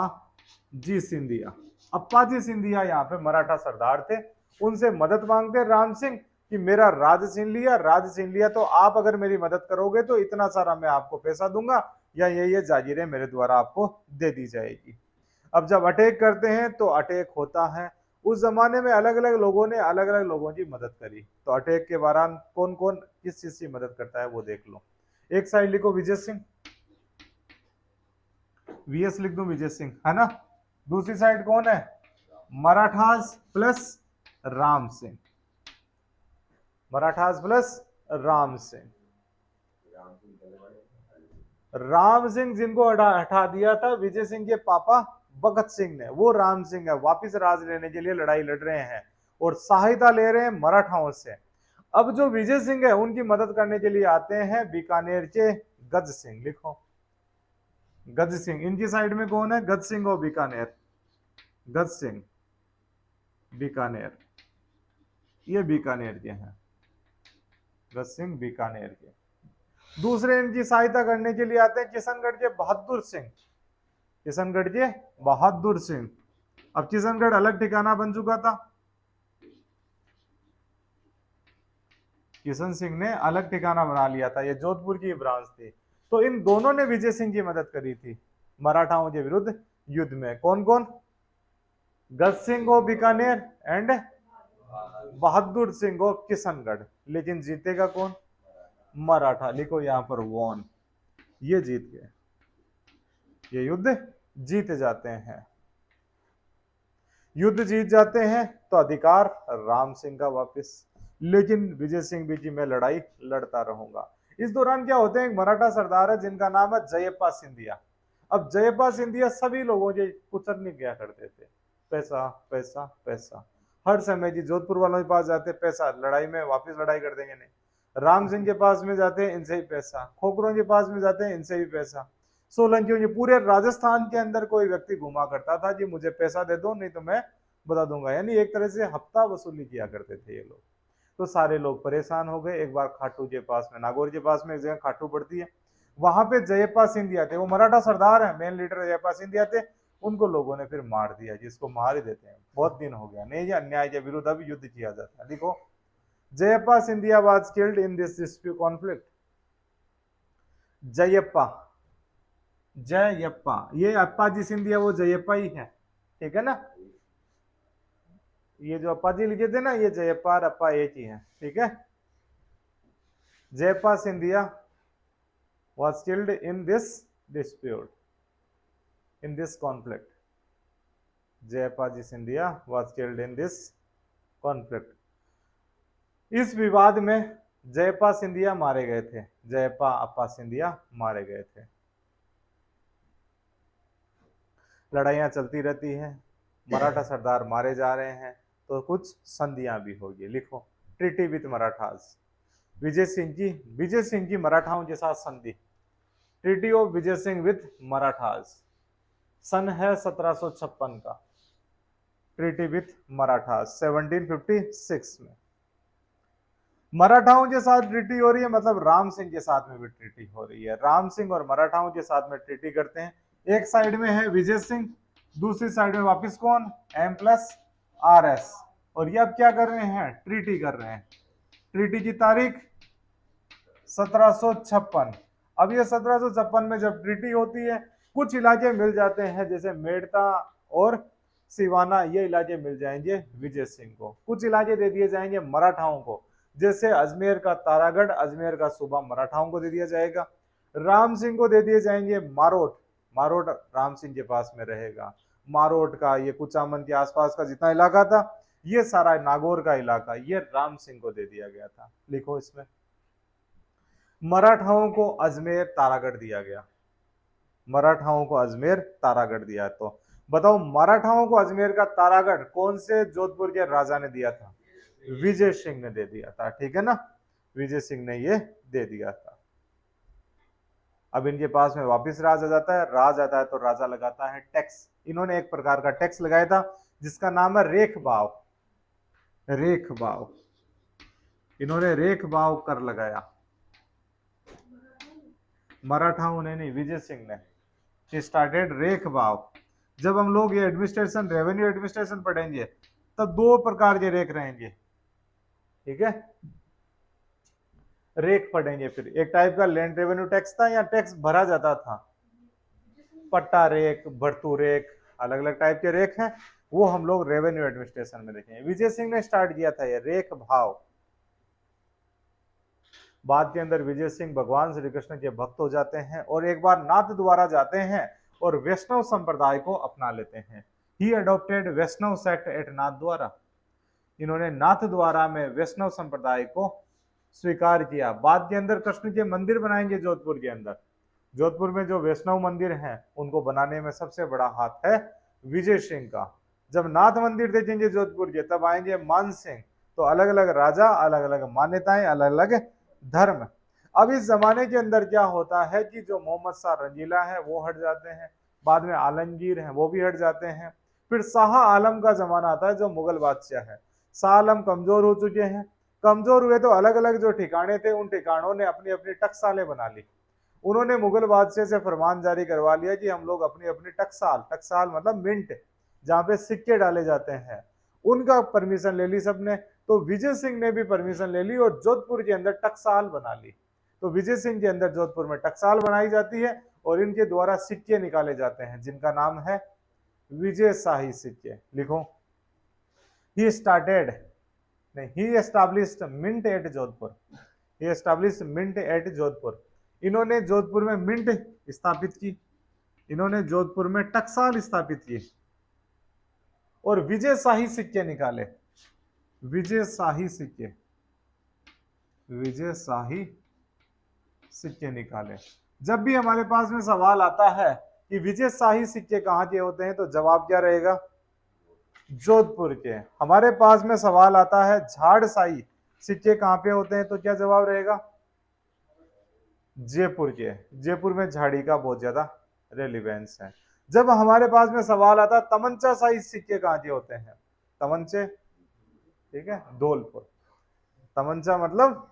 जी सिंधिया, अप्पाजी सिंधिया यहाँ पे मराठा सरदार थे। उनसे मदद मांगते राम सिंह कि मेरा राज छीन लिया, राज छीन लिया, तो आप अगर मेरी मदद करोगे तो इतना सारा मैं आपको पैसा दूंगा, या ये जागीरें मेरे द्वारा आपको दे दी जाएगी। अब जब अटैक करते हैं तो अटैक होता है। उस जमाने में अलग अलग लोगों ने अलग अलग लोगों की मदद करी। तो अटैक के दौरान कौन कौन किस चीज की मदद करता है वो देख लो। एक साइड लिखो विजय सिंह, वीएस लिख दो विजय सिंह, है ना। दूसरी साइड कौन है? Marathas plus Ram Singh, Marathas plus Ram Singh. राम सिंह जिनको हटा दिया था विजय सिंह के पापा भगत सिंह ने, वो राम सिंह है, वापिस राज लेने के लिए लड़ाई लड़ रहे हैं और सहायता ले रहे हैं मराठाओं से। अब जो विजय सिंह है उनकी मदद करने के लिए आते हैं बीकानेर के गज सिंह। लिखो, गज सिंह। इनकी साइड में कौन है? गज सिंह और बीकानेर, गज सिंह बीकानेर, ये बीकानेर के हैं, गज सिंह बीकानेर के। दूसरे इनकी सहायता करने के लिए आते हैं किशनगढ़ के बहादुर सिंह, किशनगढ़ के बहादुर सिंह। अब किशनगढ़ अलग ठिकाना बन चुका था, किशन सिंह ने अलग ठिकाना बना लिया था, ये जोधपुर की ब्रांच थी। तो इन दोनों ने विजय सिंह की मदद करी थी मराठाओं के विरुद्ध युद्ध में। कौन कौन? गज सिंह और बीकानेर एंड बहादुर सिंह और किशनगढ़। लेकिन जीतेगा कौन? मराठा। लिखो यहां पर वॉन, ये जीत गए, ये युद्ध जीत जाते हैं। युद्ध जीत जाते हैं तो अधिकार राम सिंह का वापस, लेकिन विजय सिंह भी कि मैं लड़ाई लड़ता रहूंगा। इस दौरान क्या होते हैं, एक मराठा सरदार है जिनका नाम है जयप्पा सिंधिया। अब जयप्पा सिंधिया सभी लोगों के कुचलने किया करते थे, पैसा पैसा पैसा, हर समय की जोधपुर वालों के पास जाते पैसा, लड़ाई में वापस लड़ाई कर देंगे नहीं। राम सिंह के पास में जाते हैं, इनसे ही पैसा, खोखरों के पास में जाते हैं, इनसे भी पैसा। सोलंकियों के पूरे राजस्थान के अंदर कोई व्यक्ति घुमा करता था कि मुझे पैसा दे दो नहीं तो मैं बता दूंगा, यानी एक तरह से हफ्ता वसूली किया करते थे ये लोग। तो सारे लोग परेशान हो गए। एक बार खाटू के पास में, नागौर के पास में एक जगह खाटू पड़ती है, वहां पे जयप्पा सिंधिया थे, वो मराठा सरदार है, मेन लीडर जयप्पा सिंधिया थे। उनको लोगों ने फिर मार दिया, जिसको मार ही देते हैं, बहुत दिन हो गया नहीं, ये अन्याय के विरुद्ध अब युद्ध किया जाता है। देखो, Jayappa Scindia was killed in this dispute conflict. Jayappa, Jayappa, ये अप्पाजी सिंधिया वो जयप्पा ही है, ठीक है ना। ये जो अप्पाजी लिखे थे ना, ये जयप्पा और अप्पा एक ही है, ठीक है। Jayappa Scindia was killed in this dispute, in this conflict. Jayappa ji Scindia was killed in this conflict. इस विवाद में जयप्पा सिंधिया मारे गए थे, जयप्पा अप्पा सिंधिया मारे गए थे। लड़ाइयां चलती रहती हैं, मराठा सरदार मारे जा रहे हैं, तो कुछ संधियां भी होगी। लिखो, ट्रीटी विथ मराठास। विजय सिंह की मराठाओं के साथ संधि, treaty of Vijay Singh with Marathas. सन है 1756 का, ट्रीटी विथ मराठास 1756 में। मराठाओं के साथ ट्रीटी हो रही है, मतलब राम सिंह के साथ में भी ट्रीटी हो रही है। राम सिंह और मराठाओं के साथ में ट्रीटी करते हैं। एक साइड में है विजय सिंह, दूसरी साइड में वापिस कौन, M+RS। और ये अब क्या कर रहे हैं, ट्रीटी कर रहे हैं। ट्रीटी की तारीख 1756। अब ये 1756 में जब ट्रीटी होती है, कुछ इलाके मिल जाते हैं, जैसे मेड़ता और सिवाना, ये इलाके मिल जाएंगे विजय सिंह को। कुछ इलाके दे दिए जाएंगे मराठाओं को, जैसे अजमेर का तारागढ़, अजमेर का सूबा मराठाओं को दे दिया जाएगा। राम सिंह को दे दिए जाएंगे मारोट, मारोट राम सिंह के पास में रहेगा। मारोट का ये कुचामन के आसपास का जितना इलाका था, ये सारा नागौर का इलाका, ये राम सिंह को दे दिया गया था। लिखो इसमें, मराठाओं को अजमेर तारागढ़ दिया गया, मराठाओं को अजमेर तारागढ़ दिया। तो बताओ, मराठाओं को अजमेर का तारागढ़ कौन से जोधपुर के राजा ने दिया था, विजय सिंह ने दे दिया था, ठीक है ना, विजय सिंह ने ये दे दिया था। अब इनके पास में वापिस राज आ जाता है, राज आता है तो राजा लगाता है टैक्स। इन्होंने एक प्रकार का टैक्स लगाया था जिसका नाम है रेख भाव, रेख भाव, इन्होंने रेख भाव कर लगाया। मराठाओं ने नहीं, विजय सिंह ने स्टार्टेड रेख भाव। जब हम लोग ये एडमिनिस्ट्रेशन, रेवेन्यू एडमिनिस्ट्रेशन पढ़ेंगे, तब दो प्रकार के रेख रहेंगे, ठीक है, रेख पढ़ेंगे। फिर एक टाइप का लैंड रेवेन्यू टैक्स था, या टैक्स भरा जाता था, पट्टा रेख, भरतू रेख, अलग अलग टाइप के रेख हैं, वो हम लोग रेवेन्यू एडमिनिस्ट्रेशन में देखेंगे। विजय सिंह ने स्टार्ट किया था ये रेख भाव। बाद के अंदर विजय सिंह भगवान श्री कृष्ण के भक्त हो जाते हैं और एक बार नाथ द्वारा जाते हैं और वैष्णव संप्रदाय को अपना लेते हैं। ही अडॉप्टेड वैष्णव सेक्ट एट नाथ द्वारा, इन्होंने नाथ द्वारा में वैष्णव संप्रदाय को स्वीकार किया। बाद के अंदर कृष्ण के मंदिर बनाएंगे जोधपुर के अंदर। जोधपुर में जो वैष्णव मंदिर हैं उनको बनाने में सबसे बड़ा हाथ है विजय सिंह का। जब नाथ मंदिर देखेंगे जोधपुर के, तब आएंगे मान सिंह। तो अलग अलग राजा, अलग अलग मान्यताएं, अलग अलग धर्म। अब इस जमाने के अंदर क्या होता है कि जो मोहम्मद शाह रंगीला है वो हट जाते हैं, बाद में आलमगीर हैं वो भी हट जाते हैं, फिर शाह आलम का जमाना आता है जो मुगल बादशाह है। शाह आलम कमजोर हो चुके हैं, कमजोर हुए तो अलग अलग जो ठिकाने थे उन ठिकानों ने अपनी अपनी टकसालें बना ली। उन्होंने मुगल बादशाह से फरमान जारी करवा लिया कि हम लोग अपनी अपनी टकसाल, टकसाल मतलब मिंट, जहां पे सिक्के डाले जाते हैं, उनका परमिशन ले ली सबने। तो विजय सिंह ने भी परमिशन ले ली और जोधपुर के अंदर टकसाल बना ली। तो विजय सिंह के अंदर जोधपुर में टकसाल बनाई जाती है और इनके द्वारा सिक्के निकाले जाते हैं जिनका नाम है विजय शाही सिक्के। लिखो, ही स्टार्टेड, नहीं, ही एस्टाब्लिश्ड मिंट एट जोधपुर, ही एस्टाब्लिश्ड मिंट एट जोधपुर। इन्होंने जोधपुर में मिंट स्थापित की, इन्होंने जोधपुर में टकसाल स्थापित की और विजय शाही सिक्के निकाले, विजय शाही सिक्के, विजय शाही सिक्के निकाले। जब भी हमारे पास में सवाल आता है कि विजय शाही सिक्के कहां के होते हैं, तो जवाब क्या रहेगा, जोधपुर के। हमारे पास में सवाल आता है झाड़ शाही सिक्के कहां पे होते हैं, तो क्या जवाब रहेगा, जयपुर के। जयपुर में झाड़ी का बहुत ज्यादा रेलिवेंस है। जब हमारे पास में सवाल आता है तमंचा शाही सिक्के कहां के होते हैं, तमंचे, ठीक है, धौलपुर, तमंचा मतलब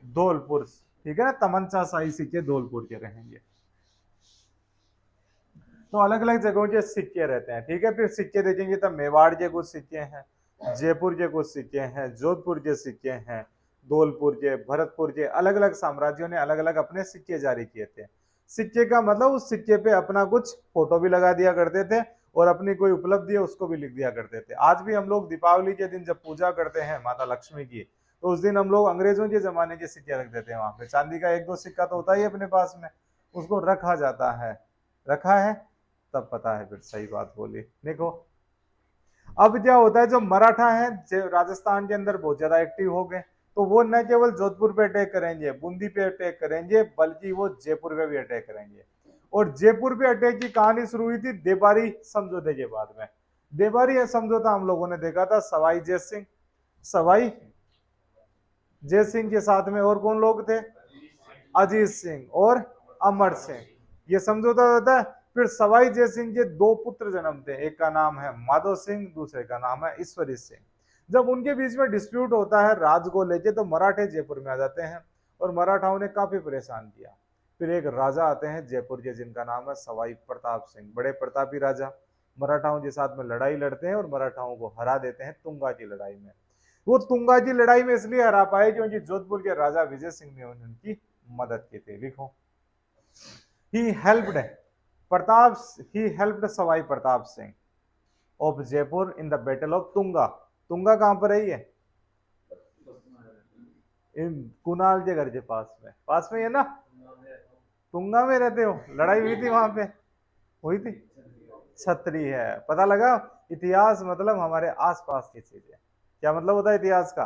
धौलपुर, ठीक है ना, तमंचा शाही सिक्के धौलपुर के रहेंगे। तो अलग अलग जगहों के सिक्के रहते हैं, ठीक है। फिर सिक्के देखेंगे तब मेवाड़ के कुछ सिक्के हैं, जयपुर के कुछ सिक्के हैं, जोधपुर के सिक्के हैं, धौलपुर के, भरतपुर के, अलग अलग साम्राज्यों ने अलग अलग अपने सिक्के जारी किए थे। सिक्के का मतलब उस सिक्के पे अपना कुछ फोटो भी लगा दिया करते थे और अपनी कोई उपलब्धि है उसको भी लिख दिया करते थे। आज भी हम लोग दीपावली के दिन जब पूजा करते हैं माता लक्ष्मी की, तो उस दिन हम लोग अंग्रेजों के जमाने के सिक्के रख देते हैं वहां पे। चांदी का एक दो सिक्का तो होता ही अपने पास में, उसको रखा जाता है, रखा है, तब पता है। फिर सही बात बोली। देखो अब क्या होता है, जो मराठा है राजस्थान के अंदर बहुत ज्यादा एक्टिव हो गए, तो वो न केवल जोधपुर पे अटैक करेंगे, बूंदी पे अटैक करेंगे, बल्कि वो जयपुर पे भी अटैक करेंगे। और जयपुर पे अटैक की कहानी शुरू हुई थी देबारी समझौते के बाद में। देबारी समझौता हम लोगों ने देखा था सवाई जय सिंह, सवाई जय सिंह के साथ में और कौन लोग थे, अजीत सिंह और अमर सिंह, ये समझौता होता है। फिर सवाई जय सिंह के दो पुत्र जन्म थे, एक का नाम है माधो सिंह, दूसरे का नाम है ईश्वरी सिंह। जब उनके बीच में डिस्प्यूट होता है राज को लेके तो मराठे जयपुर में आ जाते हैं और मराठाओं ने काफी परेशान किया। फिर एक राजा आते हैं जयपुर के जिनका नाम है सवाई प्रताप सिंह, बड़े प्रतापी राजा, मराठाओं के साथ में लड़ाई लड़ते हैं और मराठाओं को हरा देते हैं तुंगा की लड़ाई में। वो तुंगा की लड़ाई में इसलिए हरा पाए क्योंकि जोधपुर के राजा विजय सिंह ने उनकी मदद की थी। लिखो, he helped Pratap, he helped Sawai Pratap Singh of Jaipur in the battle of Tunga. Tunga कहां पर है ये? इन कुणाल के घर के पास में है ना? तुंगा में रहते हो, लड़ाई हुई थी वहां पे, हुई थी। छतरी है, पता लगा? इतिहास मतलब हमारे आसपास की चीजें। क्या मतलब होता है इतिहास का?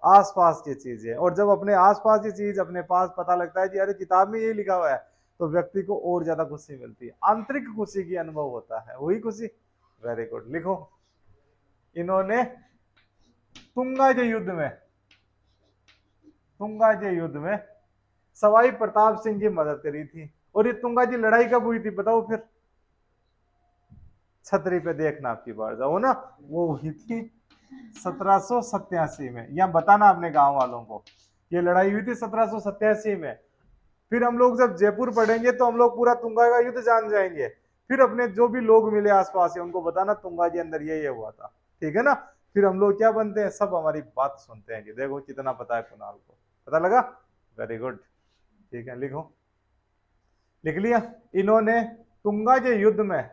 आसपास की चीजें। और जब अपने आसपास की चीज अपने पास पता लगता है कि अरे किताब में ये लिखा हुआ है, तो व्यक्ति को और ज्यादा खुशी मिलती है, आंतरिक खुशी की अनुभव होता है, वही खुशी। Very good. लिखो, इन्होंने तुंगा के युद्ध में, तुंगा के युद्ध में सवाई प्रताप सिंह की मदद करी थी। और ये तुंगा की लड़ाई कब हुई थी बताओ फिर? छतरी पे देखना आपकी बार जाओ ना, वो हुई थी 1787 में। या बताना अपने गांव वालों को, ये लड़ाई हुई थी 1787 में। फिर हम लोग जब जयपुर पढ़ेंगे तो हम लोग पूरा तुंगा का युद्ध जान जाएंगे। फिर अपने जो भी लोग मिले आसपास से उनको बताना तुंगा के अंदर ये हुआ था, ठीक है ना? फिर हम लोग क्या बनते हैं, सब हमारी बात सुनते हैं कि देखो कितना पता है कुणाल को, पता लगा? वेरी गुड, ठीक है। लिखो, लिख लिया? इन्होंने तुंगा के युद्ध में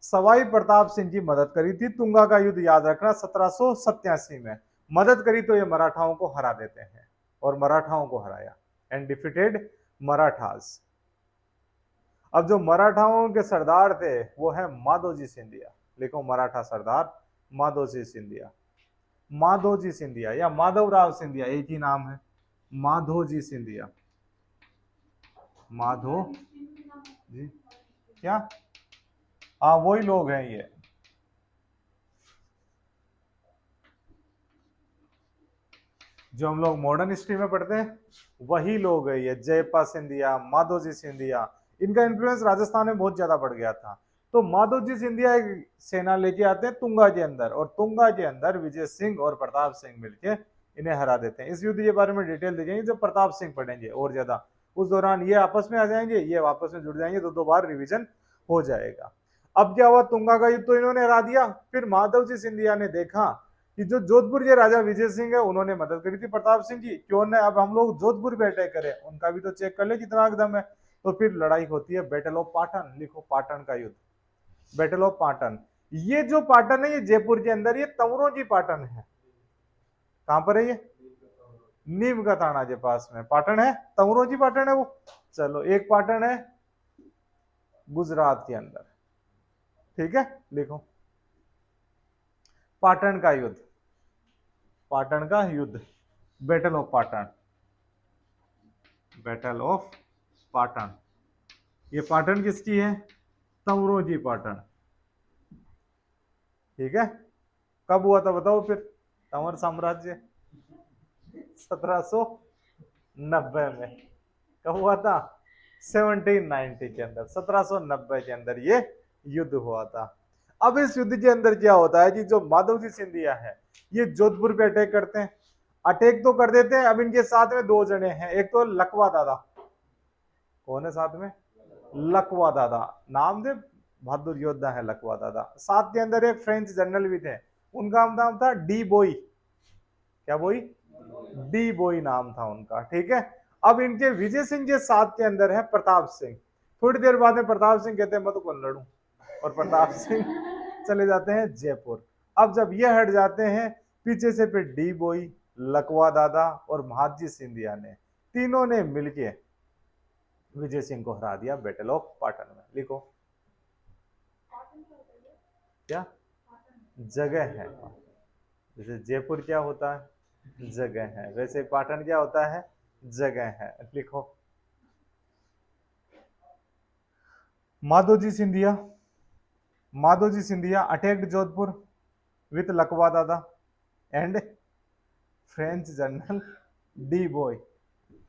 सवाई प्रताप सिंह की मदद करी थी। तुंगा का युद्ध याद रखना 1787 में। मदद करी तो ये मराठाओं को हरा देते हैं, और मराठाओं को हराया एंड डिफीटेड मराठास। अब जो मराठाओं के सरदार थे वो है माधोजी सिंधिया। लिखो, मराठा सरदार माधोजी सिंधिया। माधोजी सिंधिया या माधवराव सिंधिया, एक ही नाम है, माधोजी सिंधिया। माधो जी, क्या? हाँ, वही लोग हैं ये। जो हम लोग मॉडर्न हिस्ट्री में पढ़ते हैं वही लोग है ये, जयपा सिंधिया, माधोजी सिंधिया। इनका इन्फ्लुएंस राजस्थान में बहुत ज्यादा बढ़ गया था। तो माधोजी सिंधिया एक सेना लेके आते हैं तुंगा के अंदर, और तुंगा के अंदर विजय सिंह और प्रताप सिंह मिलके इन्हें हरा देते हैं। इस युद्ध के बारे में डिटेल देखेंगे जब प्रताप सिंह पढ़ेंगे और ज्यादा। उस दौरान ये आपस में आ जाएंगे, ये आपस में जुड़ जाएंगे, दो बार रिविजन हो जाएगा। अब क्या हुआ, तुंगा का युद्ध तो इन्होंने हरा दिया। फिर माधव जी सिंधिया ने देखा कि जो जोधपुर के राजा विजय सिंह है उन्होंने मदद करी थी प्रताप सिंह की, क्यों न अब हम लोग जोधपुर पे अटैक करें, उनका भी तो चेक कर ले कितना एकदम है। तो फिर लड़ाई होती है बैटल ऑफ पाटन। लिखो, पाटन का युद्ध, बैटल ऑफ पाटन। ये जो पाटन है ये जयपुर के अंदर, ये तंवरों की पाटन है। कहां पर है ये? नीम का थाना के पास में पाटन है, तंवरों की पाटन है वो। चलो, एक पाटन है गुजरात के अंदर, ठीक है। लिखो, पाटन का युद्ध, पाटन का युद्ध, battle of Patan, battle of Patan. ये पाटन किसकी है? तंवरों की पाटन, ठीक है। कब हुआ था बताओ फिर? तंवर साम्राज्य 1790 में। कब हुआ था? 1790 के अंदर, 1790 के अंदर ये युद्ध हुआ था। अब इस युद्ध के अंदर क्या होता है कि जो माधव जी सिंधिया है ये जोधपुर पे अटैक करते हैं। अटैक तो कर देते हैं। अब इनके साथ में दो जने हैं, एक तो लकवा दादा। कौन है साथ में? लकवा दादा, नाम दे, बहादुर योद्धा है लकवा दादा। साथ के अंदर एक फ्रेंच जनरल भी थे, उनका नाम था डी बोई। क्या बोई? डी बोई नाम था उनका, ठीक है। अब इनके विजय सिंह के साथ के अंदर है प्रताप सिंह। थोड़ी देर बाद में प्रताप सिंह कहते हैं मैं तो कौन लड़ू, और प्रताप सिंह चले जाते हैं जयपुर। अब जब ये हट जाते हैं, पीछे से फिर डी बोई, लकवा दादा और महाजी सिंधिया ने, तीनों ने मिलके विजय सिंह को हरा दिया बैटल ऑफ पाटन में। लिखो, क्या जगह है? जैसे जयपुर क्या होता है? जगह है। वैसे पाटन क्या होता है? जगह है। लिखो, माधोजी सिंधिया, माधोजी सिंधिया अटैक्ड जोधपुर विथ लकवा दादा and French general D boy,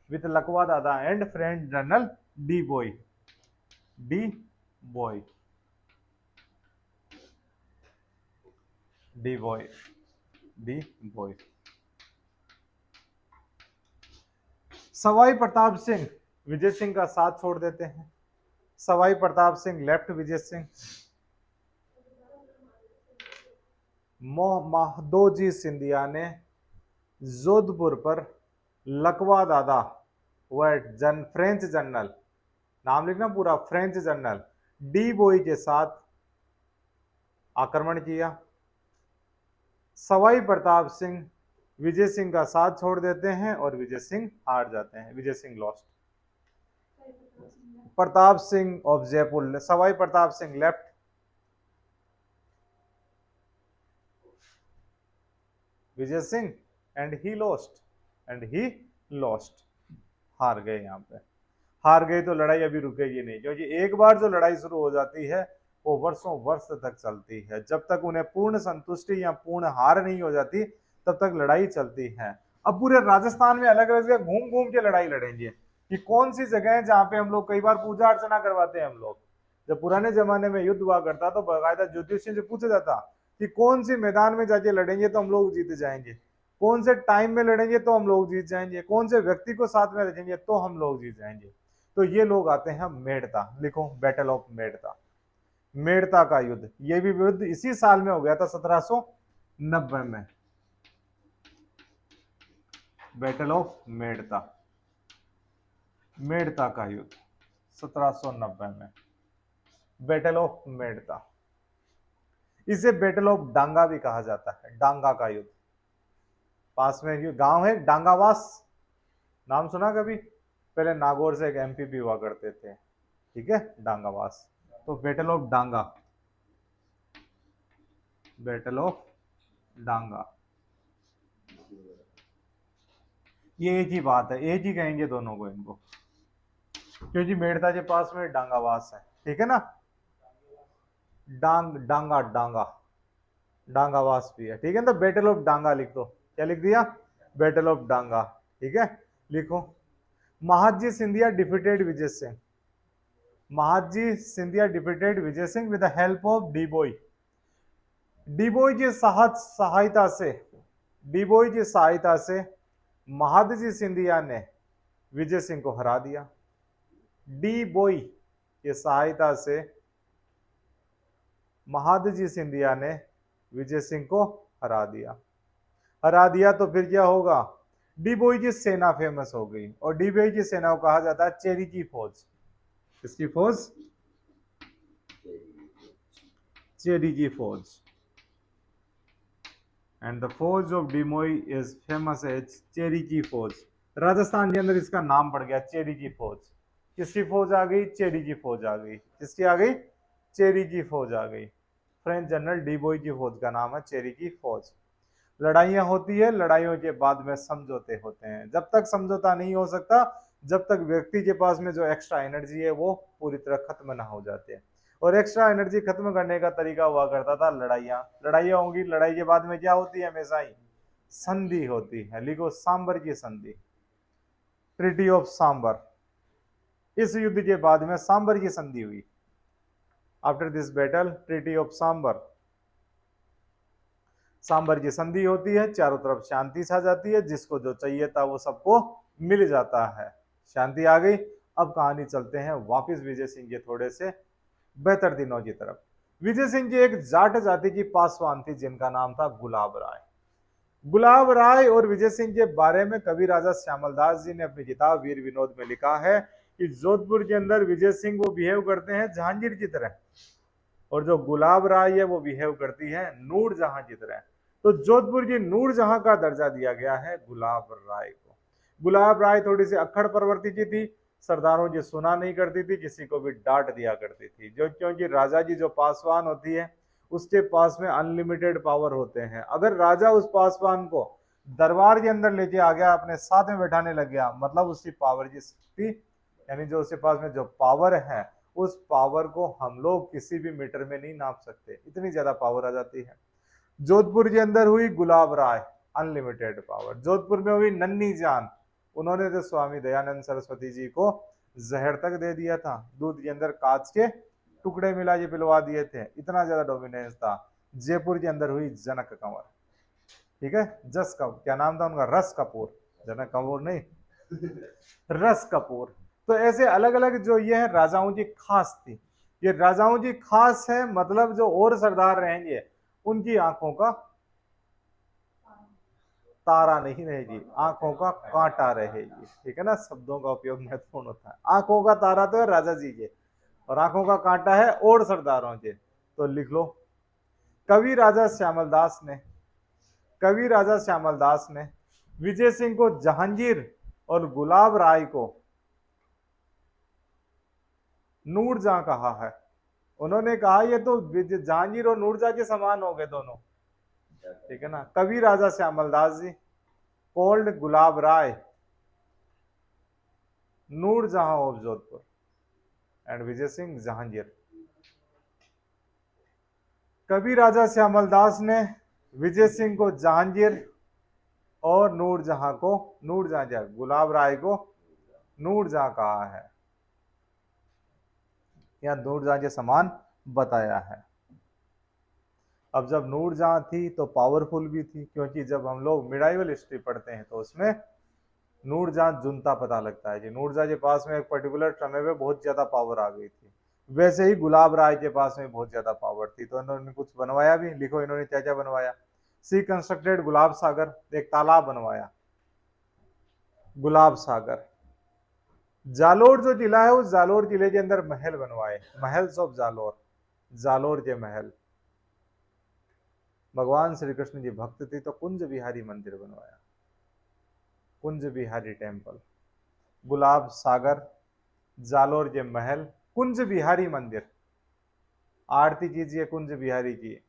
with लकवा दादा and French general D boy, D boy, D boy. D बोई। सवाई प्रताप सिंह विजय सिंह का साथ छोड़ देते हैं। सवाई प्रताप सिंह लेफ्ट विजय सिंह। महादोजी सिंधिया ने जोधपुर पर लकवा दादा वह फ्रेंच जनरल, नाम लिखना पूरा, फ्रेंच जनरल डी बोई के साथ आक्रमण किया। सवाई प्रताप सिंह विजय सिंह का साथ छोड़ देते हैं और विजय सिंह हार जाते हैं, Vijay Singh lost. Pratap Singh of Jaipur, Sawai Pratap Singh left, Vijay Singh and he lost, हार गए। यहां पे हार गए तो लड़ाई अभी रुकेगी नहीं, क्योंकि एक बार जो लड़ाई शुरू हो जाती है वो वर्षों वर्ष तक चलती है। जब तक उन्हें पूर्ण संतुष्टि या पूर्ण हार नहीं हो जाती तब तक लड़ाई चलती है। अब पूरे राजस्थान में अलग अलग जगह घूम घूम के लड़ाई लड़ेंगे कि कौन सी जगह है जहां पे हम लोग कई बार पूजा अर्चना करवाते हैं। हम लोग जब पुराने जमाने में युद्ध हुआ करता तो बाकायदा ज्योतिषियों से पूछा जाता कि कौन सी मैदान में जाके लड़ेंगे तो हम लोग जीत जाएंगे, कौन से टाइम में लड़ेंगे तो हम लोग जीत जाएंगे, कौन से व्यक्ति को साथ में रखेंगे तो हम लोग जीत जाएंगे। तो ये लोग आते हैं मेड़ता, लिखो बैटल ऑफ मेड़ता, मेड़ता का युद्ध। ये भी युद्ध इसी साल में हो गया था 1790 में, बैटल ऑफ मेड़ता, मेड़ता का युद्ध 1790 में, बैटल ऑफ मेड़ता। इसे बैटल ऑफ डांगा भी कहा जाता है, डांगा का युद्ध। पास में ये गांव है डांगावास, नाम सुना कभी? पहले नागौर से एक एमपी भी हुआ करते थे, ठीक है, डांगावास। तो battle of Danga, battle of Danga, ये एक ही बात है, एक ही कहेंगे दोनों को इनको, क्योंकि मेड़ता के पास में डांगावास है, ठीक है ना। डांगा डांगा डांगावास भी है, ठीक है। तो बैटल ऑफ डांगा लिख दो, क्या लिख दिया? बैटल ऑफ डांगा, ठीक है। लिखो Mahadji Scindia defeated Vijay Singh, Mahadji Scindia defeated Vijay Singh with the help of de Boigne. De Boigne की सहायता से, डीबोई की सहायता से महादजी सिंधिया ने विजय सिंह को हरा दिया। डीबोई की सहायता से महादजी सिंधिया ने विजय सिंह को हरा दिया। हरा दिया तो फिर क्या होगा? डीबोई की सेना फेमस हो गई, और डीबोई की सेना को कहा जाता है चेरी की फौज। किसकी फौज? चेरी की फौज। एंड द फौज of de Boigne is famous as चेरी की फौज। राजस्थान के अंदर इसका नाम पड़ गया चेरी की फौज। किसकी फौज आ गई? चेरी की फौज आ गई। किसकी आ गई? चेरी की फौज आ गई। फ्रेंच जनरल डीबोई की फौज का नाम है चेरी की फौज। लड़ाइयां होती है, लड़ाइयों के बाद में समझौते होते हैं। जब तक समझौता नहीं हो सकता, जब तक व्यक्ति के पास में जो एक्स्ट्रा एनर्जी है वो पूरी तरह खत्म ना हो जाती है। और एक्स्ट्रा एनर्जी खत्म करने का तरीका हुआ करता था लड़ाइयां। लड़ाइयां होंगी, लड़ाई के बाद में क्या होती है? हमेशा ही संधि होती है। लिखो सांबर की संधि, ट्रीटी ऑफ सांबर। इस युद्ध के बाद में सांबर की संधि हुई। After this battle treaty of Sambhar, Sambhar की संधि होती है, चारों तरफ शांति छा जाती है, जिसको जो चाहिए था वो सबको मिल जाता है। शांति आ गई। अब कहानी चलते हैं वापस विजय सिंह के थोड़े से बेहतर दिनों की तरफ। विजय सिंह की एक जाट जाति की पासवान थी जिनका नाम था गुलाब राय। गुलाब राय और विजय सिंह के बारे में कवि राजा श्यामलदास जी ने अपनी किताब वीर विनोद में लिखा है कि जोधपुर के अंदर विजय सिंह वो बिहेव करते हैं जहांगीर की तरह, और जो गुलाब राय है वो बिहेव करती है नूर जहां की तरह। तो जोधपुर की नूर जहां का दर्जा दिया गया है गुलाब राय को। गुलाब राय थोड़ी सी अक्खड़ प्रवृत्ति की थी, सरदारों की सुना नहीं करती थी, किसी को भी डांट दिया करती थी। जो क्योंकि राजा की जो पासवान होती है उसके पास में अनलिमिटेड पावर होते हैं। अगर राजा उस पासवान को दरबार के अंदर लेके आ गया, अपने साथ में बैठाने लग गया, मतलब उसकी पावर की शक्ति, यानी जो उसके पास में जो पावर है उस पावर को हम लोग किसी भी मीटर में नहीं नाप सकते, इतनी ज्यादा पावर आ जाती है। जोधपुर के अंदर हुई गुलाब राय, अनलिमिटेड पावर। जोधपुर में हुई नन्ही जान, उन्होंने तो स्वामी दयानंद सरस्वती जी को जहर तक दे दिया था, दूध के अंदर कांच के टुकड़े मिला के पिलवा दिए थे, इतना ज्यादा डोमिनेंस था। जयपुर के अंदर हुई जनक कंवर, ठीक है, जस कपूर, क्या नाम था उनका, रस कपूर, जनक कपूर नहीं, रस कपूर। तो ऐसे अलग अलग जो ये है राजाओं की खास थी, ये राजाओं की खास है, मतलब जो और सरदार रहेंगे उनकी आंखों का तारा नहीं रहेगी, आंखों का कांटा रहेगी, ठीक है ना, शब्दों का उपयोग महत्वपूर्ण होता है। आंखों का तारा तो है राजा जी के, और आंखों का कांटा है और सरदारों के। तो लिख लो, कवि राजा श्यामल दास ने, कवि राजा श्यामल दास ने विजय सिंह को जहांगीर और गुलाब राय को नूरजहां कहा है। उन्होंने कहा ये तो जहांगीर और नूरजहां के समान हो गए दोनों, ठीक है ना। Kavi Raja Shyamal Das ji called Gulab Rai Nurjahan of Jodhpur and Vijay Singh Jahangir. Kavi Raja Shyamal दास ने विजय सिंह को जहांगीर और नूरजहां को, नूरजहां गुलाब राय को नूरजहां कहा है, या नूरजहां के समान बताया है। अब जब नूरजहां थी तो पावरफुल भी थी, क्योंकि जब हम लोग मिडाइवल हिस्ट्री पढ़ते हैं तो उसमें नूरजहां जुनता पता लगता है कि नूरजहां के पास में एक पर्टिकुलर समय में बहुत ज्यादा पावर आ गई थी। वैसे ही गुलाब राय के पास में बहुत ज्यादा पावर थी, तो इन्होंने कुछ बनवाया भी। लिखो इन्होंने क्या क्या बनवाया। सी कंस्ट्रक्टेड गुलाब सागर, एक तालाब बनवाया गुलाब सागर। जालोर जो किला है उस जालोर किले के अंदर महल बनवाए, महल्स ऑफ जालोर, जालोर के महल। भगवान श्री कृष्ण जी भक्त थे तो कुंज बिहारी मंदिर बनवाया, कुंज बिहारी टेम्पल। गुलाब सागर, जालोर के महल, कुंज बिहारी मंदिर। आरती कीजिए कुंज बिहारी की,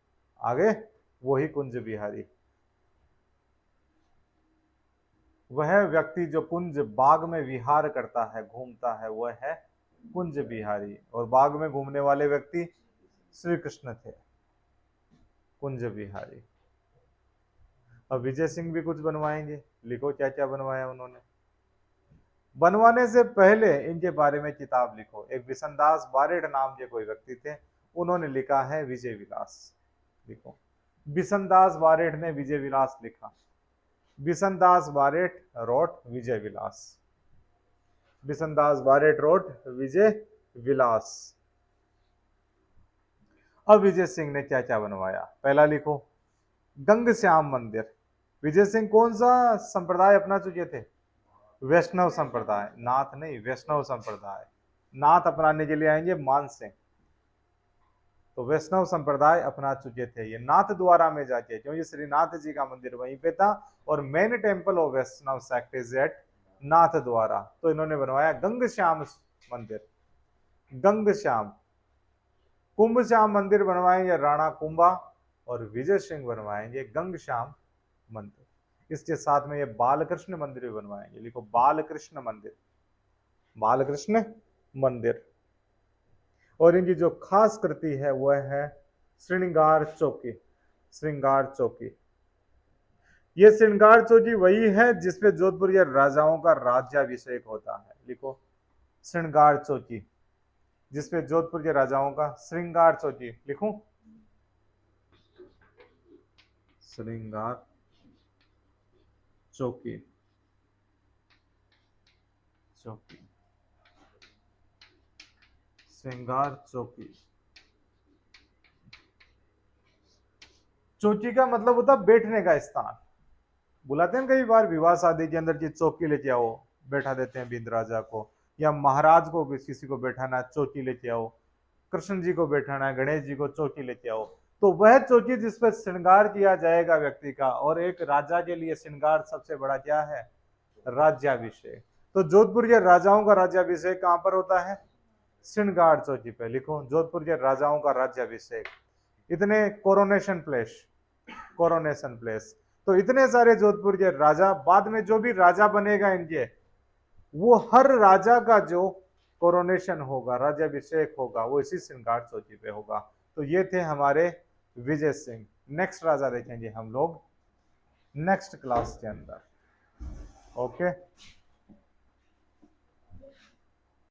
आगे वही कुंज बिहारी। वह व्यक्ति जो कुंज बाग में विहार करता है, घूमता है, वह है कुंज बिहारी। और बाग में घूमने वाले व्यक्ति श्री कृष्ण थे, कुंज बिहारी। अब विजय सिंह भी कुछ बनवाएंगे, लिखो क्या क्या बनवाया उन्होंने। बनवाने से पहले इनके बारे में किताब लिखो। एक बिशनदास बारेड नाम के कोई व्यक्ति थे, उन्होंने लिखा है विजय विलास। लिखो, बिशनदास बारेड ने विजय विलास लिखा। Bishandas बारेड road Vijay Vilas, Bishandas बारेड road Vijay Vilas. अब विजय सिंह ने क्या क्या बनवाया, पहला लिखो गंग श्याम मंदिर। विजय सिंह कौन सा संप्रदाय अपना चुके थे, वैष्णव संप्रदाय, नाथ नहीं, वैष्णव संप्रदाय। नाथ अपनाने के लिए आएंगे मान सिंह, तो वैष्णव संप्रदाय अपना चुके थे ये नाथ द्वारा में जाके, क्योंकि श्रीनाथ जी का मंदिर वहीं पे था और main temple of Vaishnav sect is at Nathdwara. तो इन्होंने बनवाया गंग श्याम मंदिर, गंग श्याम। कुंभ श्याम मंदिर बनवाएंगे राणा कुंभा, और विजय सिंह बनवाएंगे गंग श्याम मंदिर। इसके साथ में ये बालकृष्ण मंदिर भी बनवाएंगे। लिखो बालकृष्ण मंदिर, बालकृष्ण मंदिर। और इनकी जो खास कृति है वह है श्रृंगार चौकी, श्रृंगार चौकी। ये श्रृंगार चौकी वही है जिसपे जोधपुर के राजाओं का राज्याभिषेक होता है। लिखो श्रृंगार चौकी, जिसपे जोधपुर के राजाओं का श्रृंगार चौकी। लिखूं श्रृंगार चौकी, चौकी, श्रृंगार चौकी। चौकी का मतलब होता है बैठने का स्थान। बुलाते हैं कई बार विवाह शादी के अंदर की चौकी लेके आओ, बैठा देते हैं बिंद राजा को, या महाराज को किसी को बैठाना है चौकी लेके आओ, कृष्ण जी को बैठाना है, गणेश जी को चौकी लेके आओ। तो वह चौकी जिस पर श्रृंगार किया जाएगा व्यक्ति का, और एक राजा के लिए श्रृंगार सबसे बड़ा क्या है, राज्याभिषेक। तो जोधपुर के राजाओं का राज्याभिषेक कहां पर होता है, श्रृंगार चौकी पे। लिखो जोधपुर के राजाओं का राज्याभिषेक। इतने कोरोनेशन प्लेस, कोरोनेशन प्लेस। तो इतने सारे जोधपुर के राजा, बाद में जो भी राजा बनेगा इनके, वो हर राजा का जो कोरोनेशन होगा, राज्याभिषेक होगा, वो इसी श्रृंगार चौकी पे होगा। तो ये थे हमारे विजय सिंह। नेक्स्ट राजा देखेंगे हम लोग नेक्स्ट क्लास के अंदर। ओके।